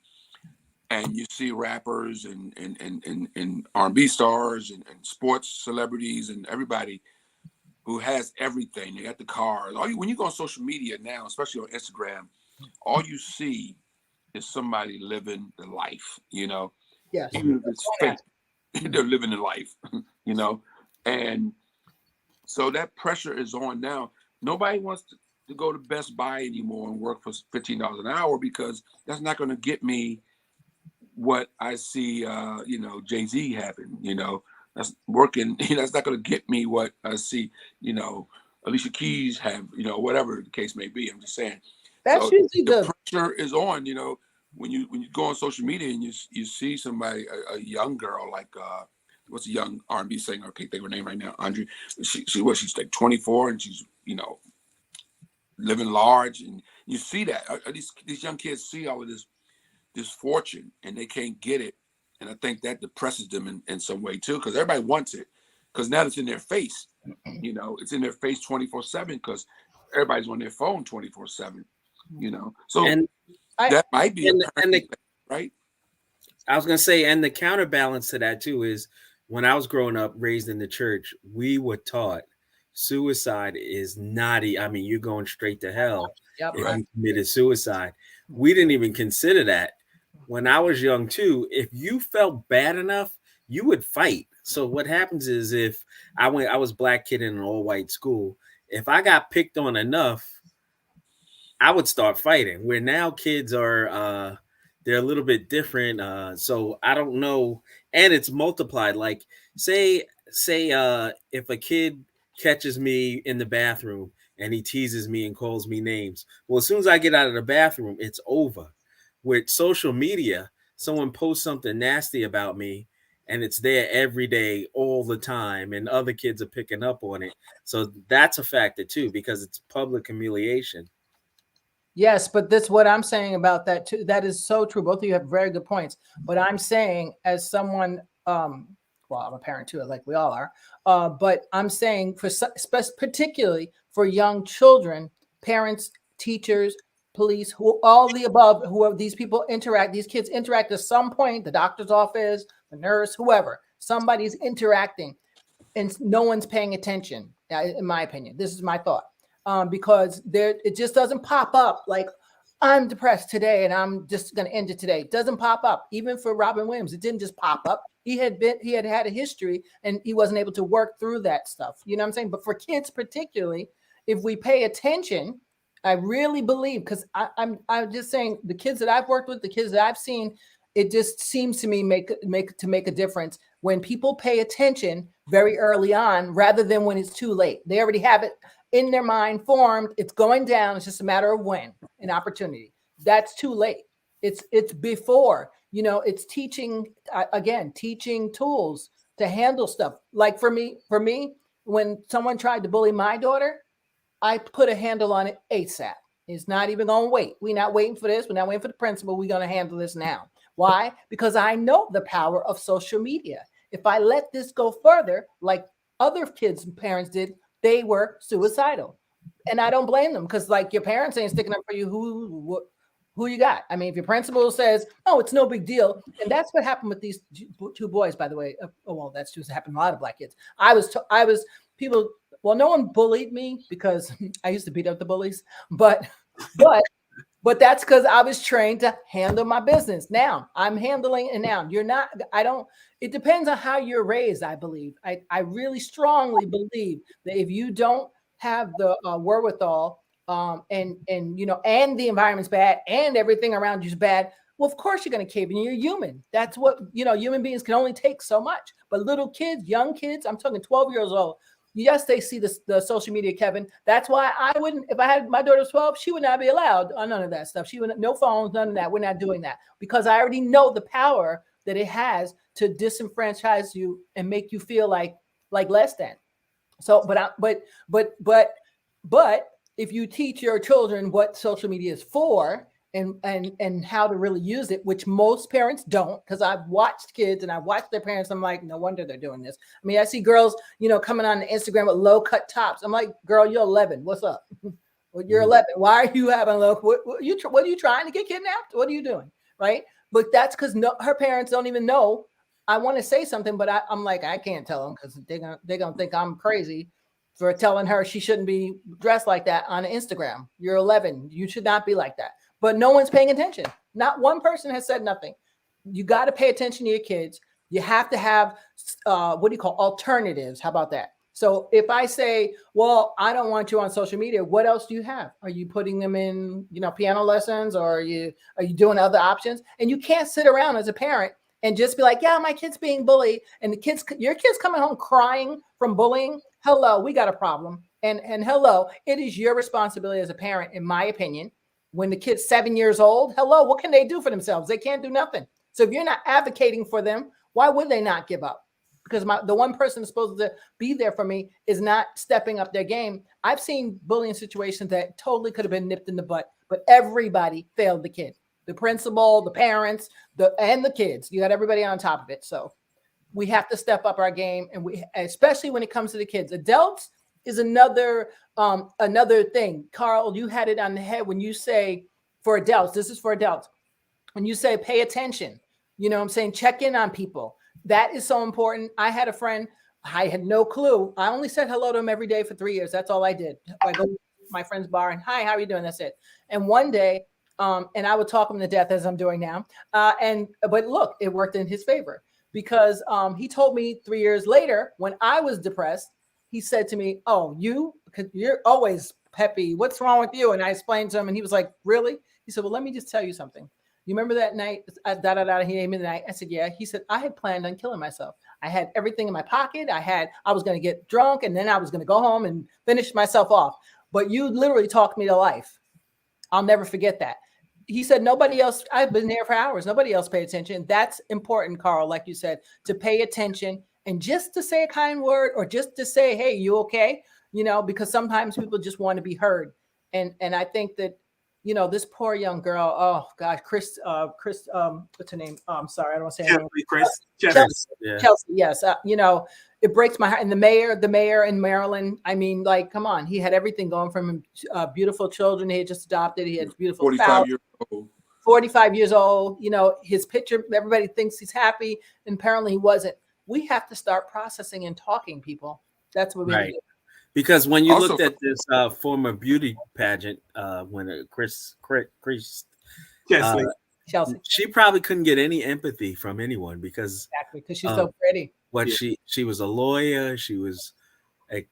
and you see rappers and R&B stars and sports celebrities and everybody who has everything, they got the cars. When you go on social media now, especially on Instagram, all you see is somebody living the life. You know. Yes. Even if it's fake, they're living the life, you know? And so that pressure is on now. Nobody wants to go to Best Buy anymore and work for $15 an hour, because that's not going to get me what I see, you know, Jay-Z having, you know, that's working. You know, that's not going to get me what I see, you know, Alicia Keys have, you know, whatever the case may be. I'm just saying. That's usually the pressure is on, you know. When you go on social media and you see somebody, a young girl, like what's a young R&B singer? I can't think of her name right now. Andre. She's like 24 and she's, you know, living large, and you see that these young kids see all of this fortune and they can't get it, and I think that depresses them in some way too, because everybody wants it, because now it's in their face. You know, it's in their face 24/7, because everybody's on their phone 24/7. You know, so. That might be right. I was gonna say, and the counterbalance to that too is, when I was growing up, raised in the church, we were taught suicide is naughty. I mean, you're going straight to hell if you committed suicide. We didn't even consider that when I was young too. If you felt bad enough, you would fight. So what happens is, if I was black kid in an all white school, if I got picked on enough, I would start fighting. Where now kids are they're a little bit different. So I don't know, and it's multiplied. Like say if a kid catches me in the bathroom and he teases me and calls me names. Well, as soon as I get out of the bathroom, it's over. With social media, someone posts something nasty about me and it's there every day, all the time, and other kids are picking up on it. So that's a factor too, because it's public humiliation. Yes, but that's what I'm saying about that too. That is so true. Both of you have very good points. But I'm saying, as someone, well, I'm a parent too, like we all are. But I'm saying particularly for young children, parents, teachers, police, who all the above, whoever these people interact, these kids interact at some point, the doctor's office, the nurse, whoever, somebody's interacting, and no one's paying attention. In my opinion, this is my thought. Because it just doesn't pop up like I'm depressed today and I'm just going to end it today. It doesn't pop up. Even for Robin Williams, it didn't just pop up. He had had a history and he wasn't able to work through that stuff. You know what I'm saying? But for kids particularly, if we pay attention, I really believe, because I'm just saying, the kids that I've worked with, the kids that I've seen, it just seems to me make a difference when people pay attention very early on, rather than when it's too late. They already have it in their mind formed. It's going down. It's just a matter of when, an opportunity. That's too late. It's before, it's teaching, again, teaching tools to handle stuff. Like for me, when someone tried to bully my daughter, I put a handle on it ASAP. It's not even going to wait. We're not waiting for this. We're not waiting for the principal. We're going to handle this now. Why? Because I know the power of social media. If I let this go further, like other kids' parents did, they were suicidal. And I don't blame them, because like your parents ain't sticking up for you. Who you got? I mean, if your principal says, "Oh, it's no big deal," and that's what happened with these two boys, by the way. Oh, well, that's just happened to a lot of Black kids. I was people. Well, no one bullied me because I used to beat up the bullies, but that's because I was trained to handle my business. Now I'm handling it now. It depends on how you're raised, I believe. I really strongly believe that if you don't have the wherewithal, and the environment's bad and everything around you's bad, well, of course you're going to cave in. You're human. That's what, human beings can only take so much. But little kids, young kids, I'm talking 12 years old, yes, they see the social media, Kevin. That's why I wouldn't, if I had my daughter was 12, she would not be allowed on none of that stuff. She would, no phones, none of that. We're not doing that, because I already know the power that it has to disenfranchise you and make you feel like less than. So, but if you teach your children what social media is for, and how to really use it, which most parents don't, because I've watched kids and I've watched their parents. I'm like, no wonder they're doing this. I mean, I see girls, coming on Instagram with low cut tops. I'm like, girl, you're 11. What's up? Well, you're 11. Why are you having low? What are you trying to get kidnapped? What are you doing? Right? But that's because her parents don't even know. I want to say something, but I'm like, I can't tell them, because they're gonna think I'm crazy for telling her she shouldn't be dressed like that on Instagram. You're 11. You should not be like that. But no one's paying attention. Not one person has said nothing. You got to pay attention to your kids. You have to have, alternatives. How about that? So if I say, well, I don't want you on social media, what else do you have? Are you putting them in, piano lessons, or are you doing other options? And you can't sit around as a parent and just be like, yeah, my kid's being bullied, and your kid's coming home crying from bullying. Hello, we got a problem. And hello, it is your responsibility as a parent, in my opinion. When the kid's 7 years old, hello, what can they do for themselves? They can't do nothing. So if you're not advocating for them, why would they not give up? Because the one person that's supposed to be there for me is not stepping up their game. I've seen bullying situations that totally could have been nipped in the butt, but everybody failed the kid. The principal, the parents, and the kids. You got everybody on top of it. So we have to step up our game, and especially when it comes to the kids. Adults is another thing. Carl, you had it on the head when you say, for adults, this is for adults. When you say pay attention, I'm saying check in on people. That is so important. I had a friend, I had no clue. I only said hello to him every day for 3 years. That's all I did. I go to my friend's bar and, hi, how are you doing? That's it. And one day, and I would talk him to death, as I'm doing now. But look, it worked in his favor, because he told me 3 years later, when I was depressed, he said to me, oh, you're always peppy. What's wrong with you? And I explained to him, and he was like, really? He said, well, let me just tell you something. You remember that night? He gave me the night. I said, yeah. He said, I had planned on killing myself. I had everything in my pocket. I was going to get drunk, and then I was going to go home and finish myself off. But you literally talked me to life. I'll never forget that. He said, nobody else, I've been there for hours. Nobody else paid attention. That's important, Carl, like you said, to pay attention and just to say a kind word or just to say, hey, you okay? Because sometimes people just want to be heard. And I think that, this poor young girl, oh God, Chris, what's her name? I'm sorry, I don't want to say her name. Chelsea, yes. It breaks my heart. And the mayor in Maryland, I mean, like, come on. He had everything going from him. Beautiful children he had just adopted. He had beautiful 45 years old. 45 years old. His picture, everybody thinks he's happy. And apparently he wasn't. We have to start processing and talking, people. That's what we need to do. Because when you looked at this former beauty pageant, when Chelsea, she probably couldn't get any empathy from anyone because she's so pretty. She was a lawyer, she was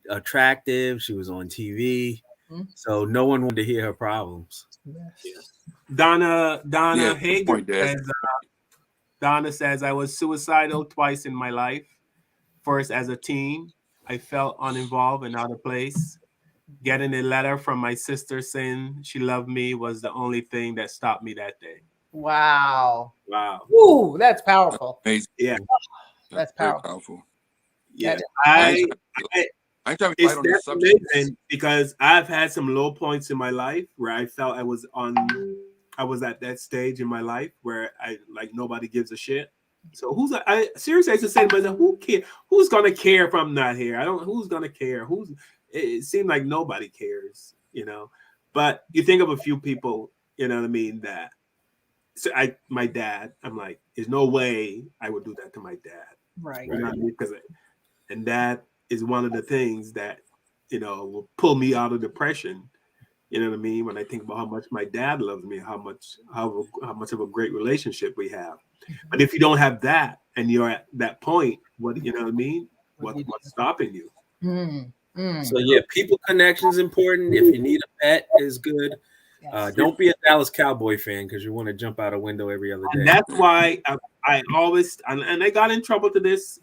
attractive, she was on TV, so no one wanted to hear her problems. Donna Hager says, Donna says, I was suicidal twice in my life. First as a teen, I felt uninvolved and out of place. Getting a letter from my sister saying she loved me was the only thing that stopped me that day. Wow. Ooh, that's powerful. Yeah. That's powerful. Yeah. It's amazing because I've had some low points in my life where I felt I was at that stage in my life where I nobody gives a shit. So I seriously I used to say to myself, who cares? Who's gonna care if I'm not here? Who's gonna care? It seemed like nobody cares, But you think of a few people, you know what I mean, that my dad, I'm like, there's no way I would do that to my dad. Right. You know what I mean? And that is one of the things that, will pull me out of depression. You know what I mean? When I think about how much my dad loves me, how much of a great relationship we have. But if you don't have that and you're at that point, what you know what I mean? What's stopping you? So yeah, people connection is important. If you need a pet, is good. Don't be a Dallas Cowboy fan because you want to jump out a window every other day. And that's why I always and I got in trouble to this.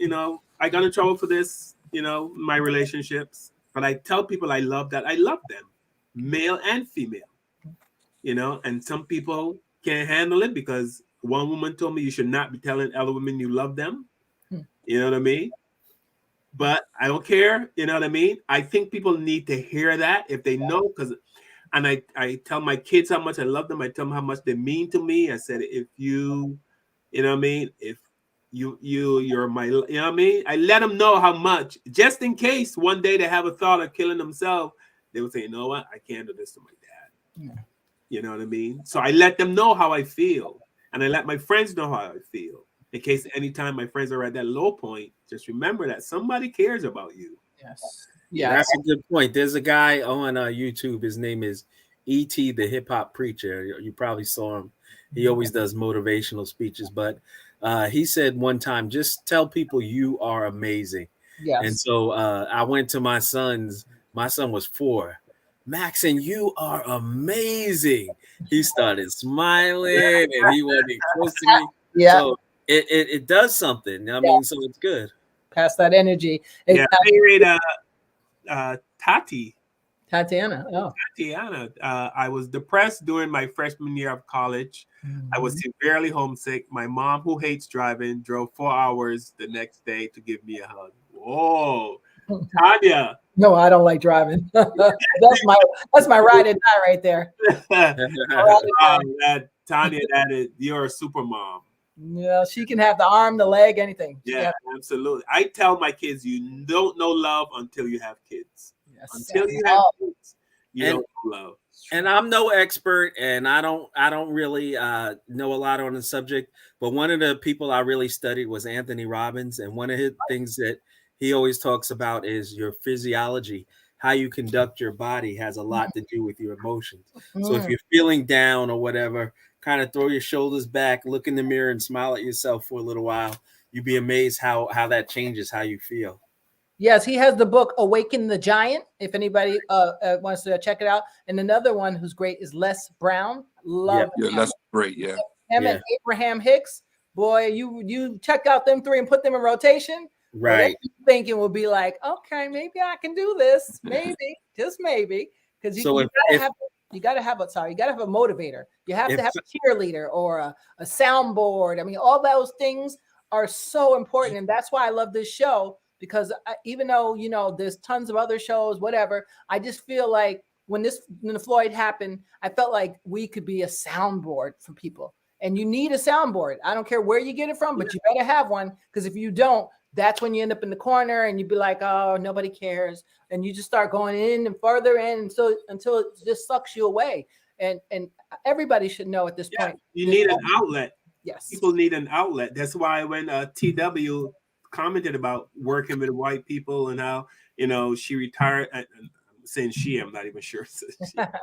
I got in trouble for this. My relationships. But I tell people I love them, male and female. And some people can't handle it because one woman told me you should not be telling other women you love them. You know what I mean? But I don't care. You know what I mean? I think people need to hear that if they know, and I tell my kids how much I love them. I tell them how much they mean to me. I said, if you know what I mean? If you're my, you know what I mean? I let them know how much, just in case one day they have a thought of killing themselves, they would say, you know what? I can't do this to my dad. Yeah. You know what I mean? So I let them know how I feel. And I let my friends know how I feel. In case anytime my friends are at that low point, just remember that somebody cares about you. Yes. Yeah, that's a good point. There's a guy on YouTube. His name is E.T. the Hip Hop Preacher. You probably saw him. He always does motivational speeches. But he said one time, just tell people you are amazing. Yes. And so I went to my son was 4. Maxon, you are amazing. He started smiling and he wanted to be close to me. Yeah. So it does something. I mean, so it's good. Pass that energy. Yeah, I married Tatiana. Oh. Tatiana. I was depressed during my freshman year of college. I was severely homesick. My mom, who hates driving, drove 4 hours the next day to give me a hug. Whoa, Tanya. No, I don't like driving. that's my ride and die right there. Tanya, you're a super mom. Yeah, she can have the arm, the leg, anything. Yeah, absolutely. I tell my kids, you don't know love until you have kids. Yes. Until you have kids, you don't know love. And I'm no expert, and I don't really know a lot on the subject. But one of the people I really studied was Anthony Robbins, and one of his things that he always talks about is your physiology. How you conduct your body has a lot to do with your emotions. So if you're feeling down or whatever, kind of throw your shoulders back, look in the mirror, and smile at yourself for a little while. You'd be amazed how that changes how you feel. Yes, he has the book Awaken the Giant. If anybody wants to check it out, and another one who's great is Les Brown. Love Yeah, that's great. Yeah, him and Abraham Hicks. Boy, you check out them three and put them in rotation. Right. Thinking will be like, okay, maybe I can do this. Maybe, just maybe, because you gotta have a motivator. You have to have a cheerleader or a soundboard. I mean, all those things are so important, and that's why I love this show. Because even though there's tons of other shows, whatever, I just feel like when the Floyd happened, I felt like we could be a soundboard for people. And you need a soundboard. I don't care where you get it from, but you better have one, because if you don't, that's when you end up in the corner and you'd be like, oh, nobody cares. And you just start going in and further in until it just sucks you away. And everybody should know at this point. You need an outlet. Yes. People need an outlet. That's why when TW commented about working with white people and how, she retired. I'm saying she, I'm not even sure.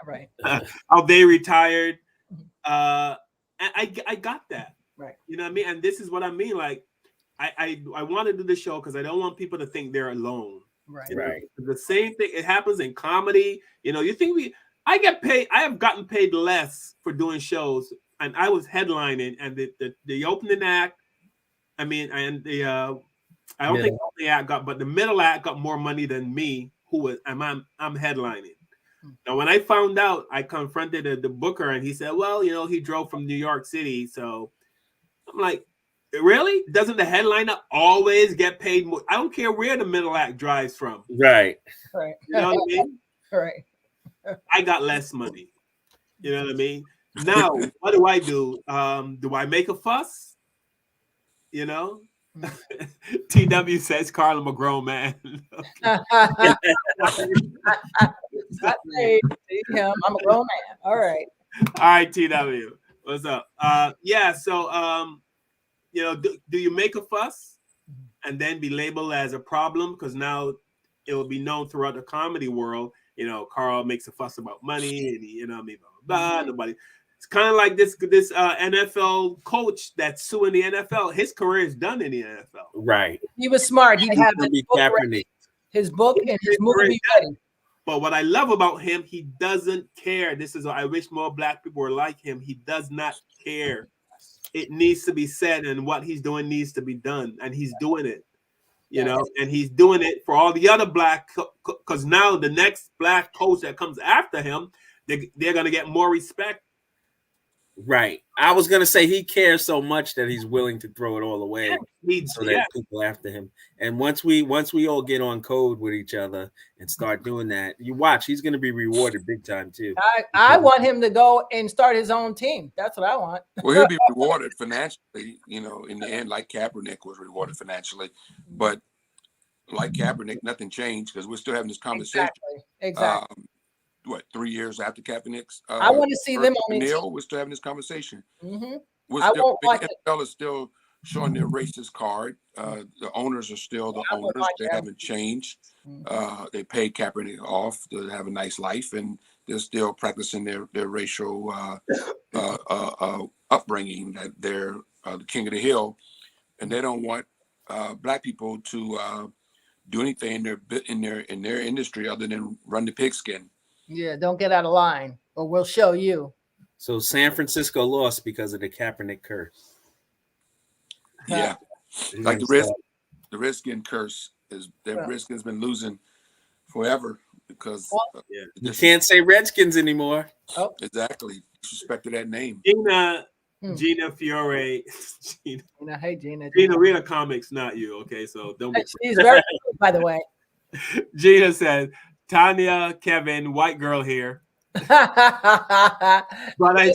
Right. How they retired. And I got that. Right. You know what I mean? And this is what I mean. Like, I want to do the show because I don't want people to think they're alone. Right. Right. The same thing. It happens in comedy. You think I get paid. I have gotten paid less for doing shows, and I was headlining, and the opening act. I mean, and I don't think the opening act but the middle act got more money than me, I'm headlining. Now, when I found out, I confronted the booker, and he said, well, he drove from New York City. So I'm like, really? Doesn't the headliner always get paid more? I don't care where the middle act drives from. Right. Right. You know what I mean? Right. I got less money. You know what I mean? Now, what do I do? Do I make a fuss? TW says, Carl, I'm a grown man. I'm a grown man. All right. All right, TW. What's up? So do you make a fuss and then be labeled as a problem? Because now it will be known throughout the comedy world. Carl makes a fuss about money, and blah, blah, blah. Nobody. It's kind of like this NFL coach that's suing the NFL. His career is done in the NFL. Right. He was smart. He'd have his book and his movie ready. But what I love about him, he doesn't care. I wish more black people were like him. He does not care. It needs to be said, and what he's doing needs to be done, and he's doing it. And he's doing it for all the other black, because now the next black coach that comes after him, they're going to get more respect. Right. I was going to say he cares so much that he's willing to throw it all away so that people after him. And once we all get on code with each other and start doing that, you watch, he's going to be rewarded big time too. I want him to go and start his own team. That's what I want. Well, he'll be rewarded financially, in the end, like Kaepernick was rewarded financially. But like Kaepernick, nothing changed because we're still having this conversation. Exactly. 3 years after Kaepernick's? I want to see them on Neil. We're still having this conversation. Mm-hmm. The NFL is still showing their racist card. The owners are still the owners. They haven't changed. They paid Kaepernick off to have a nice life, and they're still practicing their racial upbringing. That they're the king of the hill, and they don't want black people to do anything in their industry other than run the pigskin. Yeah, don't get out of line, or we'll show you. So San Francisco lost because of the Kaepernick curse. Yeah, like the Redskin curse is that Redskins been losing forever because you can't say Redskins anymore. Oh, exactly. Disrespect to that name. Gina Fiore. Gina, hey Gina. Gina, read the comics, not you. Okay, so don't be. She's very good, by the way. Gina says, Tanya, Kevin, white girl here. But I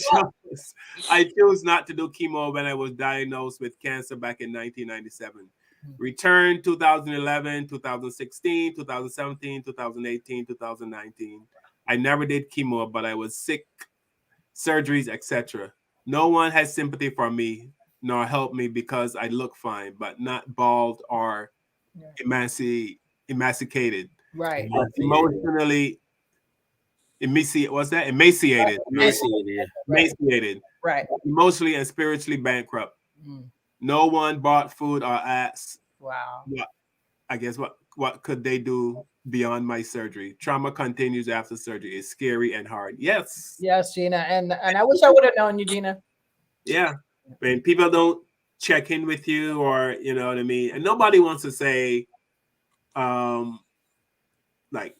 chose not to do chemo when I was diagnosed with cancer back in 1997. Returned 2011, 2016, 2017, 2018, 2019. I never did chemo, but I was sick, surgeries, etc. No one has sympathy for me nor helped me because I look fine, but not bald or emaciated. Right. Emotionally emaciated. Emaciated. Right. Emotionally and spiritually bankrupt. No one bought food or asked. Wow. I guess what? what could they do beyond my surgery? Trauma continues after surgery. It's scary and hard. Yes. Yes, Gina. And I wish I would have known you, Gina. Yeah. When people don't check in with you, or you know what I mean, and nobody wants to say, like,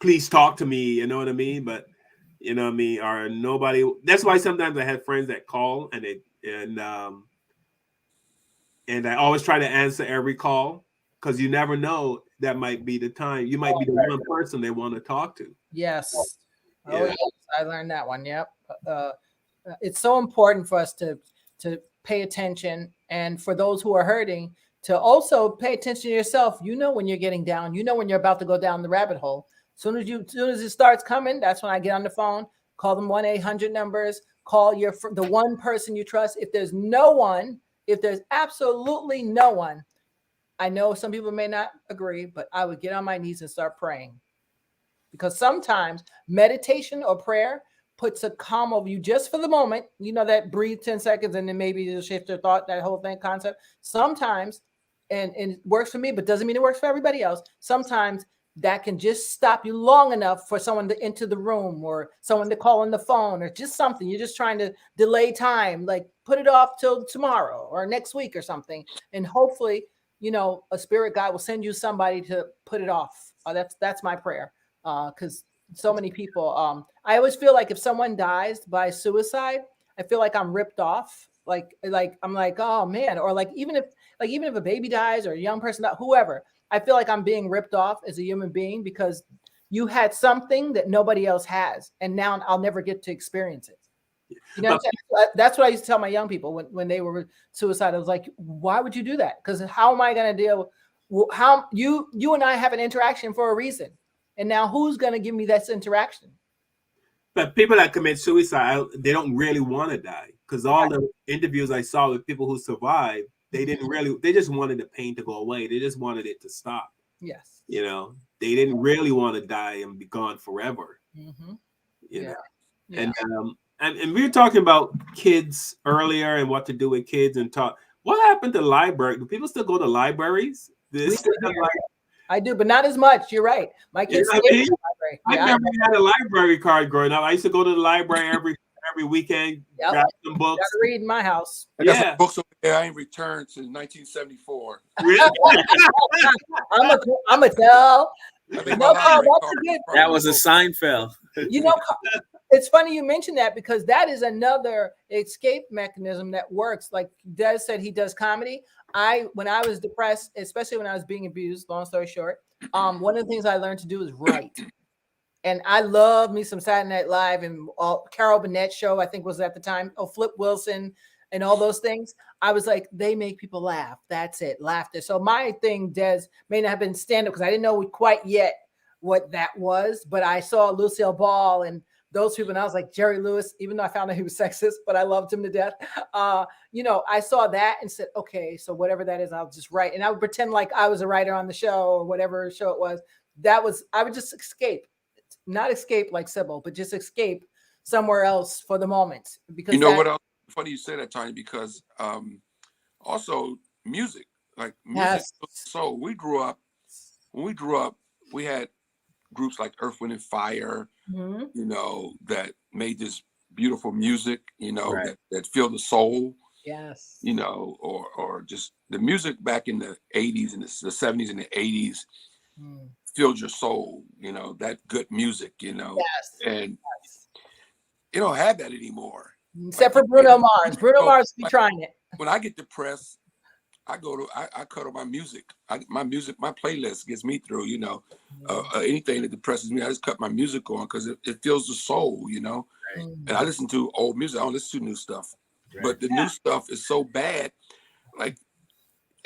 please talk to me, you know what I mean? But you know what I mean, or nobody. That's why sometimes I have friends that call and I always try to answer every call, because you never know, that might be the time. You might be the one person they want to talk to. Yes. Yeah. Oh, yes. I learned that one. Yep. It's so important for us to pay attention, and for those who are hurting to also pay attention to yourself. You know when you're getting down. You know when you're about to go down the rabbit hole. Soon as it starts coming, that's when I get on the phone, call them 1-800 numbers, call the one person you trust. If there's no one, if there's absolutely no one, I know some people may not agree, but I would get on my knees and start praying. Because sometimes meditation or prayer puts a calm over you just for the moment. You know, that breathe 10 seconds and then maybe you'll shift your thought, that whole thing concept. Sometimes, and it works for me, but doesn't mean it works for everybody else. Sometimes that can just stop you long enough for someone to enter the room, or someone to call on the phone, or just something. You're just trying to delay time, like put it off till tomorrow or next week or something. And hopefully, you know, a spirit guide will send you somebody to put it off. That's my prayer. Because so many people, I always feel like if someone dies by suicide, I feel like I'm ripped off. Like I'm like, oh man, or like even if a baby dies or a young person, whoever, I feel like I'm being ripped off as a human being, because you had something that nobody else has, and now I'll never get to experience it. You know, that's what I used to tell my young people when they were suicidal. I was like, why would you do that? Because how am I going to deal? How you and I have an interaction for a reason. And now who's going to give me this interaction? But people that commit suicide, they don't really want to die, because all the interviews I saw with people who survived, they just wanted the pain to go away. They just wanted it to stop. Yes. You know, they didn't really want to die and be gone forever. Mm-hmm. You know, and we were talking about kids earlier and what to do with kids and talk. What happened to library? Do people still go to libraries? I do, but not as much. You're right. My kids I never had a library card growing up. I used to go to the library every weekend, grab some books. Gotta read in my house. I got some books over there I ain't returned since 1974. Really? I'm a tell. That was a Seinfeld. You know, it's funny you mentioned that, because that is another escape mechanism that works. Like Des said, he does comedy. When I was depressed, especially when I was being abused, long story short, one of the things I learned to do is write. And I love me some Saturday Night Live and Carol Burnett show, I think was at the time. Oh, Flip Wilson and all those things. I was like, they make people laugh. That's it, laughter. So my thing, Des, may not have been stand-up, because I didn't know quite yet what that was, but I saw Lucille Ball and those people, and I was like, Jerry Lewis, even though I found out he was sexist, but I loved him to death. You know, I saw that and said, okay, so whatever that is, I'll just write. And I would pretend like I was a writer on the show or whatever show it was. I would just escape, not escape like Sybil, but just escape somewhere else for the moment. Because you know what else? Funny you say that, Tanya, because also music, like music. Yes. So when we grew up, we had groups like Earth, Wind and Fire, Mm-hmm. you know, that made this beautiful music, you know, Right. that filled the soul. Yes. You know, or just the music back in the 80s and the 70s and the 80s filled your soul, you know, that good music, you know. Yes. And you don't have that anymore. Except for Bruno Mars. Bruno Mars be trying it. When I get depressed, I cut on my music. My playlist gets me through, you know. Anything that depresses me, I just cut my music on because it fills the soul, you know. Right. And I listen to old music. I don't listen to new stuff. Right. But the new stuff is so bad. Like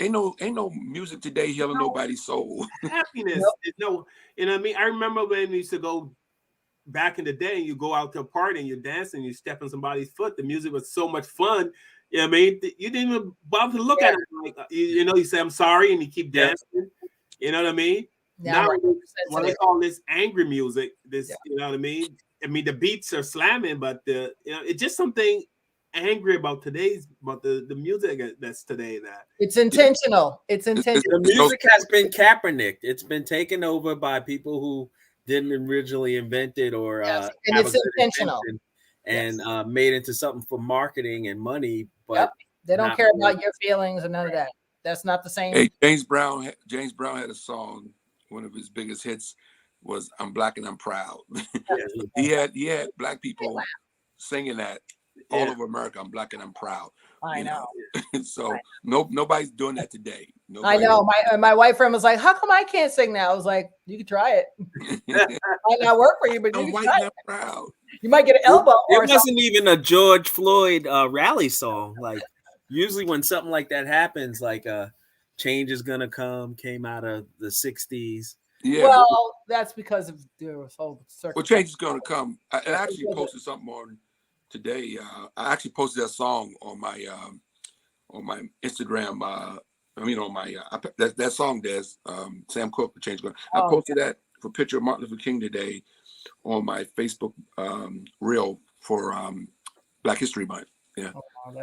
ain't no music today healing nobody's soul. Happiness is no, you know what I mean? I remember when we used to go back in the day, you go out to a party and you're dancing, you step on somebody's foot. The music was so much fun. You know what I mean? You didn't even bother to look at it. Like, you know, you say, I'm sorry, and you keep dancing. You know what I mean? Now, what they call this angry music, you know what I mean? I mean, the beats are slamming, but you know, it's just something angry about the music that's today. That It's intentional. It's intentional. The music has been Kaepernick. It's been taken over by people who didn't originally invent it or and have it's a good intentional. intention and made into something for marketing and money. But Yep. They don't not care really. about your feelings and none of that. That's not the same. Hey, James Brown had a song. One of his biggest hits was "I'm Black and I'm Proud." he had black people singing that all over America. I'm black and I'm proud. I know. So nobody's doing that today. I know. My white friend was like, "How come I can't sing that?" I was like, "You can try it. Might not work for you, but you can try it. Proud. You might get an elbow." It wasn't even a George Floyd rally song. Like usually when something like that happens, like "Change Is Gonna Come" came out of the '60s. Yeah. Well, that's because of the whole circumstance. Well, change is going to come. I actually posted something on today. I actually posted that song on my Instagram. On my that song, Des, Sam Cooke, "The Change is Going." I posted that for a picture of Martin Luther King today on my Facebook reel for Black History Month. Yeah.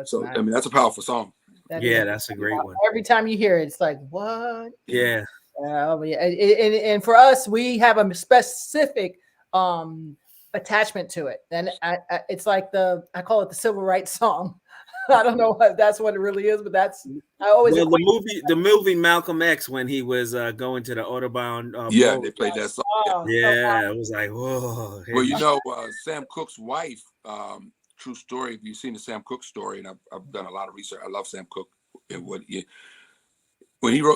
So nice. I mean, that's a powerful song. That's a great one. Every time you hear it, it's like, what? Yeah. And for us, we have a specific attachment to it, and it's like I call it the civil rights song. I don't know if that's what it really is, but that's I always. Well, the movie Malcolm X, when he was going to the Autobahn. They played that song. It was like, whoa. Well, Sam Cooke's wife. True story. If you've seen the Sam Cooke story, and I've done a lot of research. I love Sam Cooke and when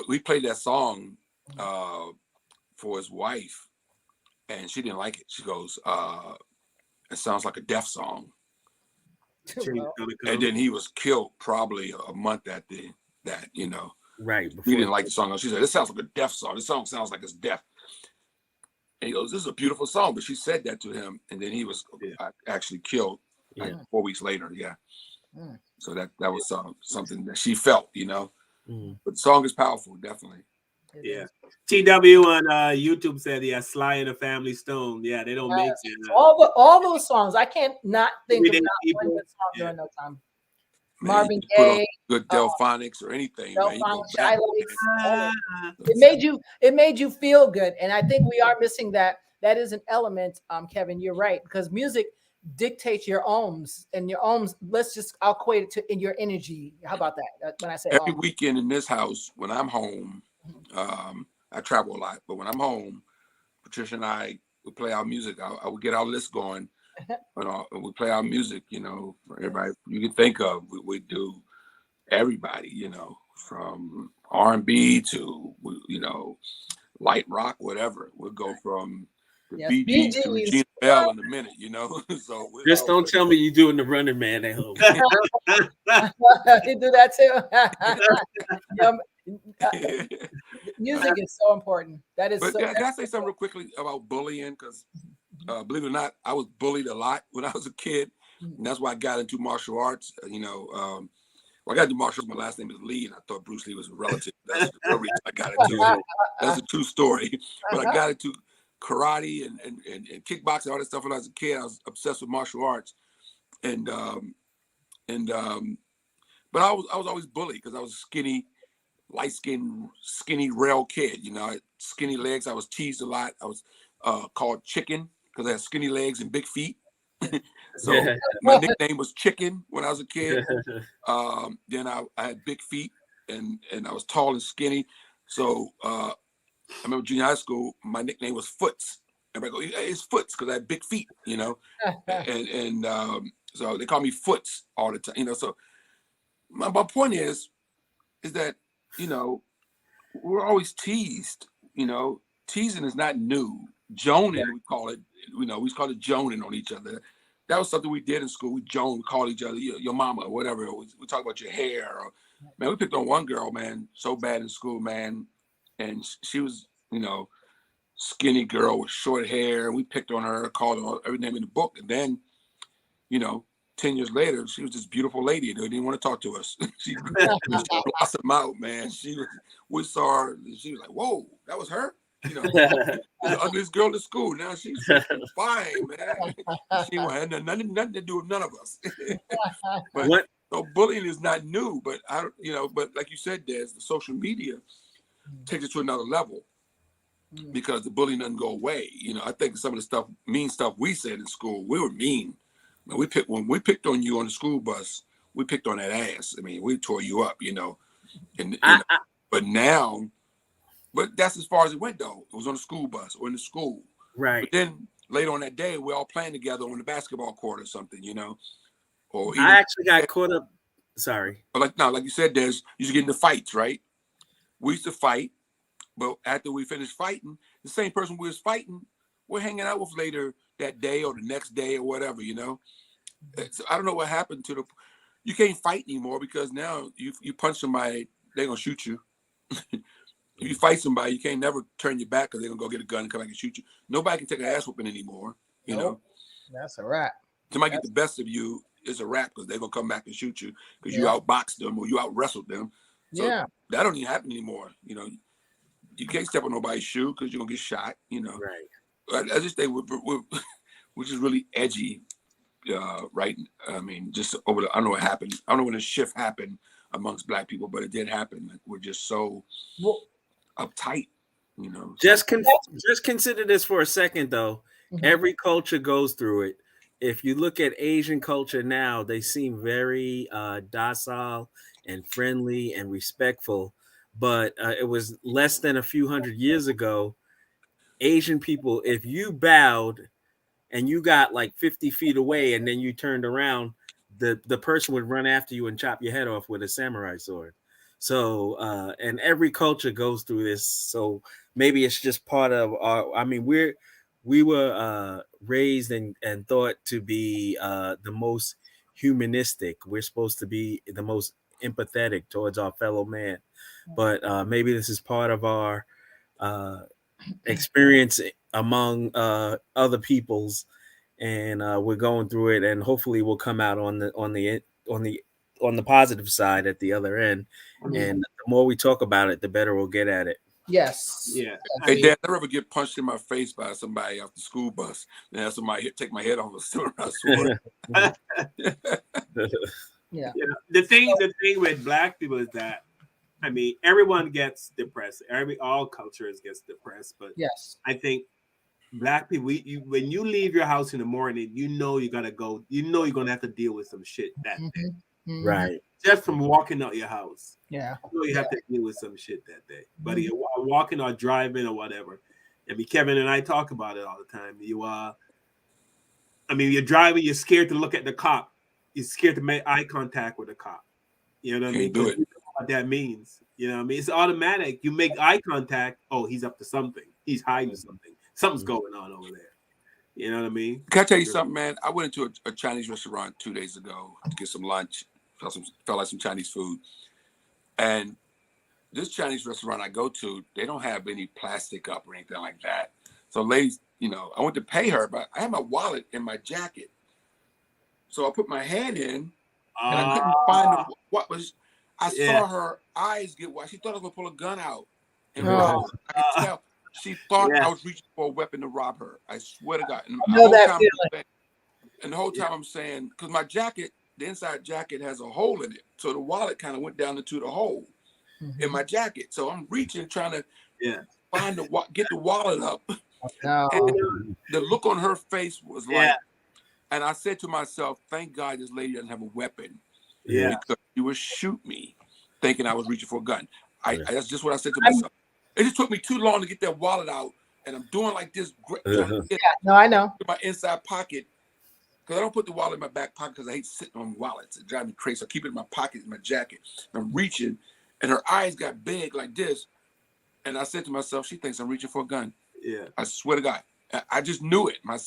we played that song for his wife, and she didn't like it. She goes, "It sounds like a death song." And then he was killed probably a month after that. Right. He didn't like the song. She said, "This sounds like a death song. This song sounds like it's death." And he goes, "This is a beautiful song," but she said that to him, and then he was actually killed. 4 weeks later, So that was something that she felt, But the song is powerful, definitely. Yeah. TW on YouTube said, "Sly and the Family Stone." Yeah, they don't make it. All those songs. I can't not think of not one good song during that time. Marvin Gaye, good Delphonics or anything. It made you feel good, and I think we are missing that. That is an element, Kevin. You're right, because music dictates your ohms, and your ohms. I'll equate it to in your energy. How about that? When I say every weekend in this house, when I'm home, I travel a lot, but when I'm home, Patricia and I would play our music. I would get our list going, and we play our music. For everybody you can think of. We do everybody. From R&B to light rock, whatever. We'll go from the Bee Gees to Regina Bell in a minute, So just don't tell me you're doing the Running Man at home. You do that too. Music is so important. That is. But can I say something real quickly about bullying? Because believe it or not, I was bullied a lot when I was a kid, and that's why I got into martial arts. I got into martial arts. My last name is Lee, and I thought Bruce Lee was a relative. That's the real reason I got into it. That's a true story. But I got into karate and kickboxing, all that stuff when I was a kid. I was obsessed with martial arts, but I was always bullied because I was skinny, light-skinned, skinny rail kid. I had skinny legs. I was teased a lot. I was called Chicken because I had skinny legs and big feet. So my nickname was Chicken when I was a kid. Then I had big feet and I was tall and skinny. So I remember junior high school, my nickname was Foots. Everybody go, "Hey, it's Foots," because I had big feet, and so they call me Foots all the time, So my point is that we're always teased. Teasing is not new. Joning, we call it. We call it joning on each other. That was something we did in school. We called each other your mama or whatever. We talk about your hair. Man, we picked on one girl, man, so bad in school, man. And she was, skinny girl with short hair. We picked on her, called her every name in the book. And then, 10 years later, she was this beautiful lady who didn't want to talk to us. She blossomed out, man. We saw her. She was like, "Whoa, that was her." You know, the ugliest girl in school. Now she's fine, man. She won't have nothing to do with none of us. But What? so bullying is not new, but but like you said, Des, the social media takes it to another level because the bullying doesn't go away. You know, I think some of the mean stuff we said in school, we were mean. When we picked on you on the school bus, we picked on that ass. I mean, we tore you up, you know. And but now, but that's as far as it went though. It was on the school bus or in the school. Right. But then later on that day, we're all playing together on the basketball court or something, you know. Or even, I actually got caught up. Sorry. But like you said, you used to get into fights, right? We used to fight, but after we finished fighting, the same person we was fighting, we're hanging out with later that day or the next day or whatever, you know. So I don't know what happened to you can't fight anymore because now you punch somebody, they're gonna shoot you. If you fight somebody, you can't never turn your back because they're gonna go get a gun and come back and shoot you. Nobody can take an ass whooping anymore, you know. That's a wrap. Somebody get the best of you, it's a wrap because they're gonna come back and shoot you because you outboxed them or you out wrestled them. So that don't even happen anymore. You know, you can't step on nobody's shoe because you're gonna get shot. You know, right? I just think we're just really edgy, right? I mean, just I don't know what happened. I don't know when the shift happened amongst Black people, but it did happen. Like we're just so uptight. You know, just consider this for a second, though. Every culture goes through it. If you look at Asian culture now, they seem very docile and friendly and respectful. But it was less than a few hundred years ago. Asian people, if you bowed and you got like 50 feet away and then you turned around, the person would run after you and chop your head off with a samurai sword. So, and every culture goes through this. So maybe it's just part of our, I mean, we were raised and thought to be the most humanistic. We're supposed to be the most empathetic towards our fellow man. But maybe this is part of our experience among other peoples, and we're going through it, and hopefully we'll come out on the positive side at the other end. And the more we talk about it, the better we'll get at it. Yes. Yeah. Hey, Dad, I ever get punched in my face by somebody off the school bus and have somebody take my head off a sword? Yeah. The thing with Black people is that, I mean, everyone gets depressed. All cultures gets depressed, but yes, I think Black people, when you leave your house in the morning, you know you gotta go. You know you're gonna have to deal with some shit that day, right? Just from walking out your house, you know you have to deal with some shit that day. But you're walking or driving or whatever. I mean, Kevin and I talk about it all the time. I mean, you're driving, you're scared to look at the cop. You're scared to make eye contact with the cop. You know what I mean? Do it. You know what that means. You know what I mean? It's automatic. You make eye contact. Oh, he's up to something. He's hiding something. Something's going on over there. You know what I mean? Can I tell you something, man? I went into a Chinese restaurant 2 days ago to get some lunch. Felt like some Chinese food. And this Chinese restaurant I go to, they don't have any plastic up or anything like that. So ladies, you know, I went to pay her, but I had my wallet in my jacket. So I put my hand in and I couldn't find what was. I saw her eyes get wide. She thought I was gonna pull a gun out. And I could tell she thought I was reaching for a weapon to rob her. I swear to God. And the whole time I'm saying, because my jacket, the inside jacket has a hole in it. So the wallet kind of went down into the hole in my jacket. So I'm reaching, trying to find get the wallet up. And the look on her face was like, and I said to myself, thank God this lady doesn't have a weapon. Because she would shoot me, thinking I was reaching for a gun. That's just what I said to myself. It just took me too long to get that wallet out, and I'm doing like this. No, I know. My inside pocket, because I don't put the wallet in my back pocket because I hate sitting on wallets. It drives me crazy. So I keep it in my pocket, in my jacket. And I'm reaching, and her eyes got big like this. And I said to myself, she thinks I'm reaching for a gun. Yeah. I swear to God. I just knew it. My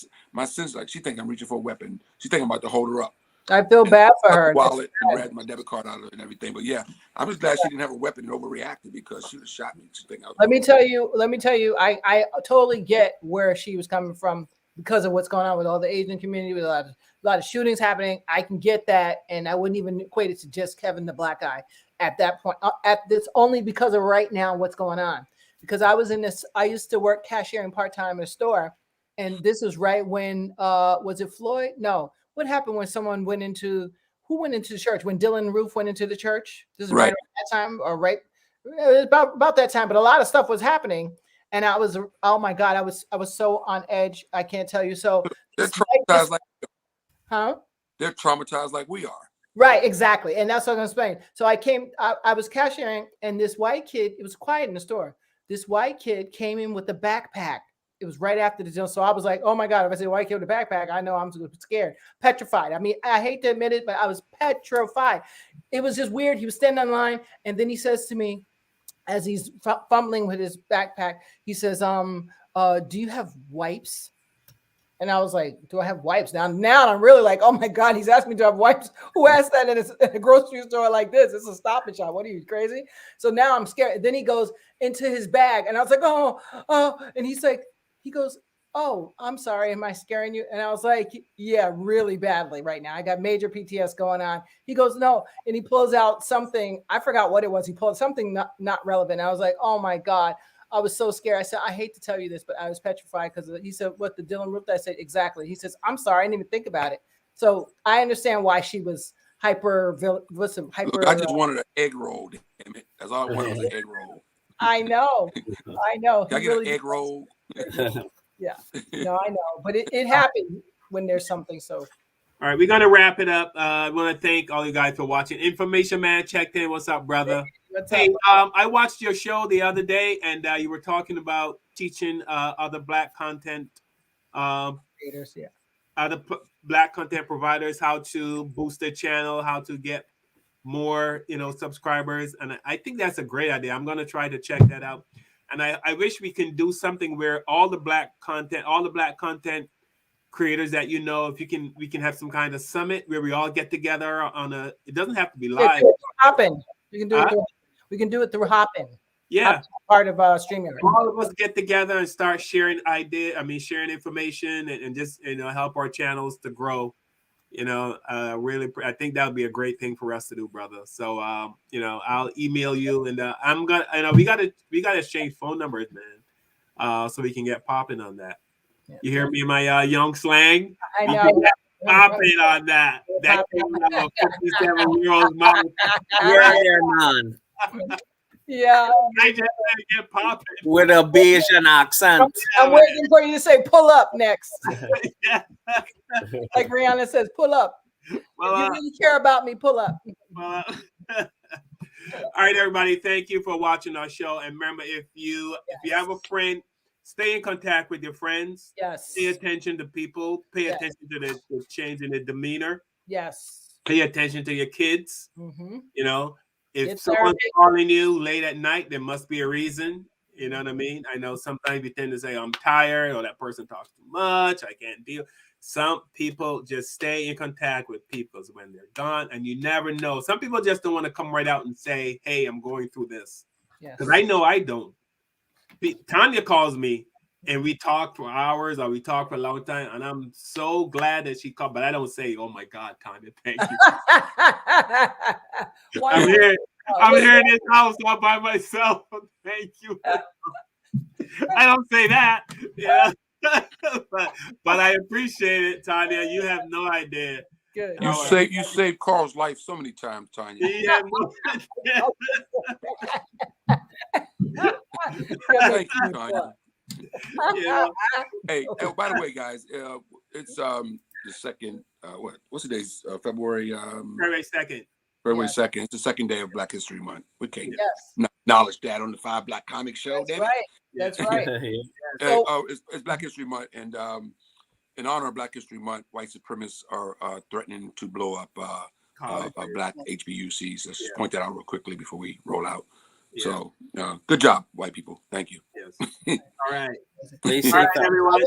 sense, like, she thinks I'm reaching for a weapon. She thinks I'm about to hold her up. I feel bad for her. Wallet and grabbed my debit card out of it and everything. But yeah, I'm just glad she didn't have a weapon and overreacted because she would have shot me. Let me tell you, I totally get where she was coming from because of what's going on with all the Asian community, with a lot of shootings happening. I can get that, and I wouldn't even equate it to just Kevin the Black guy at that point. At this only because of right now what's going on. because I was in this. I used to work cashiering part-time in a store, and this was right when was it Floyd? No, what happened when someone went into who went into the church when Dylan Roof went into the church? This is right around that time, or right about that time. But a lot of stuff was happening, and I was, oh my God, I was so on edge. I can't tell you. So they're traumatized they're traumatized like we are. Right, exactly. And that's what I'm going to explain. So I was cashiering, and this white kid, it was quiet in the store. This white kid came in with a backpack. It was right after the deal. So I was like, oh my God, if I say white kid with a backpack, I know I'm scared, petrified. I mean, I hate to admit it, but I was petrified. It was just weird. He was standing in line, and then he says to me, as he's fumbling with his backpack, he says, do you have wipes? And I was like, do I have wipes? Now I'm really like, oh my God, he's asking me to have wipes. Who asked that in a grocery store like this? It's a Stop and Shop. What are you, crazy? So now I'm scared. Then he goes into his bag, and I was like, oh. And he goes, oh, I'm sorry. Am I scaring you? And I was like, yeah, really badly right now. I got major PTS going on. He goes, no. And he pulls out something. I forgot what it was. He pulled something not relevant. I was like, oh my God. I was so scared. I said, I hate to tell you this, but I was petrified because he said, what, the Dylan Roof? I said, exactly. He says, I'm sorry. I didn't even think about it. So I understand why she was hyper. Look, I just wanted an egg roll. Damn it. That's all I wanted was an egg roll. I know. Can I get an egg roll? Yeah. No, I know. But it happened when there's something. So. All right, we're going to wrap it up. I want to thank all you guys for watching. Information Man checked in. What's up, brother? Hey, I watched your show the other day, and you were talking about teaching other Black content creators, other Black content providers how to boost their channel, how to get more, subscribers. And I think that's a great idea. I'm going to try to check that out. And I wish we can do something where all the Black content creators that if we can have some kind of summit where we all get together it doesn't have to be live. Happen. We can do it. We can do it through Hopin. Yeah, part of StreamYard. All of us get together and start sharing sharing information and just help our channels to grow. Really, I think that would be a great thing for us to do, brother. So I'll email you, and I'm gonna. We gotta exchange phone numbers, man, so we can get popping on that. Yeah. You hear me in my young slang? I know. Popping on that. That 57-year-old mom. man. Yeah. I just had to get popping. With a Bayesian accent. I'm waiting for you to say pull up next. Like Rihanna says, pull up. Well, if you really care about me, pull up. Well, all right, everybody. Thank you for watching our show. And remember, if you have a friend, stay in contact with your friends. Yes. Pay attention to people. Pay attention to the change in the demeanor. Yes. Pay attention to your kids. Mm-hmm. If someone's calling you late at night, there must be a reason. You know what I mean? I know sometimes you tend to say, I'm tired, or that person talks too much. I can't deal. Some people just stay in contact with people when they're gone, and you never know. Some people just don't want to come right out and say, hey, I'm going through this. Because I know I don't. Tanya calls me, and we talk for hours, or we talk for a long time, and I'm so glad that she called, but I don't say, oh my God, Tanya, thank you. I'm here in this house all by myself. Thank you. I don't say that. Yeah. but I appreciate it, Tanya. You have no idea. Good. You saved Carl's life so many times, Tanya. Yeah. Thank you, Tanya. Yeah. Hey, by the way, guys, it's the second. What's the day? February 2nd. February 2nd. It's the second day of Black History Month. We can't acknowledge that on the 5 Black Comic Show. That's right. That's right. It's Black History Month, and in honor of Black History Month, white supremacists are threatening to blow up Black HBUCs. Let's just point that out real quickly before we roll out. Yeah. So, good job, white people. Thank you. Yes. All right. All right, everyone.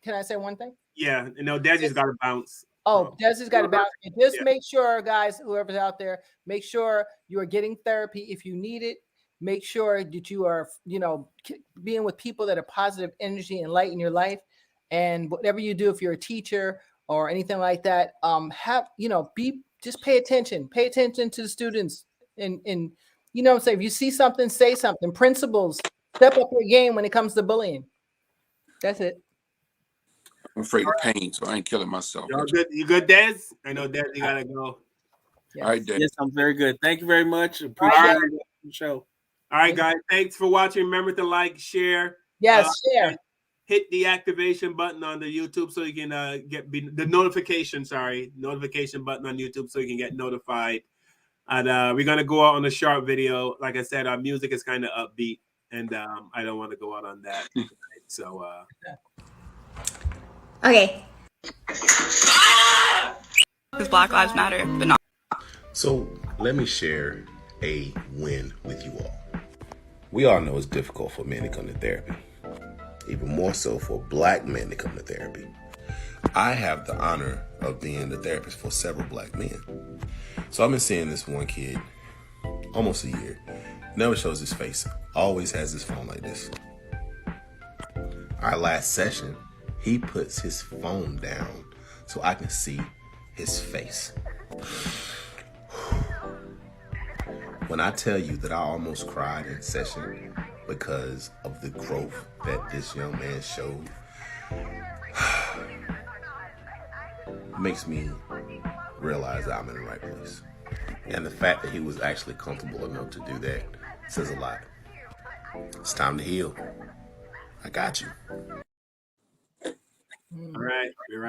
Can I say one thing? Yeah. Desi's got to bounce. Oh, Desi's got to bounce. And just make sure, guys, whoever's out there, make sure you are getting therapy if you need it. Make sure that you are, being with people that are positive energy and light in your life. And whatever you do, if you're a teacher or anything like that, just pay attention. Pay attention to the students. And what I'm saying? If you see something, say something. Principals, Step up your game when it comes to bullying. That's it. I'm afraid of pain, so I ain't killing myself. Y'all good? You good, Des? I know, Des, you gotta go. Yes. All right, Dave. Yes, I'm very good. Thank you very much. Appreciate the show. All right, guys. Thanks for watching. Remember to like, share. Yes, share. Hit the activation button on the YouTube so you can get the notification. Notification button on YouTube so you can get notified. And we're gonna go out on a short video. Like I said, our music is kind of upbeat, and I don't want to go out on that. So, Okay. Because Black Lives Matter, but not. So let me share a win with you all. We all know it's difficult for men to come to therapy, even more so for Black men to come to therapy. I have the honor of being the therapist for several Black men. So I've been seeing this one kid almost a year. Never shows his face. Always has his phone like this. Our last session, he puts his phone down so I can see his face. When I tell you that I almost cried in session because of the growth that this young man showed, makes me realize that I'm in the right place. And the fact that he was actually comfortable enough to do that says a lot. It's time to heal. I got you. all right, we're out.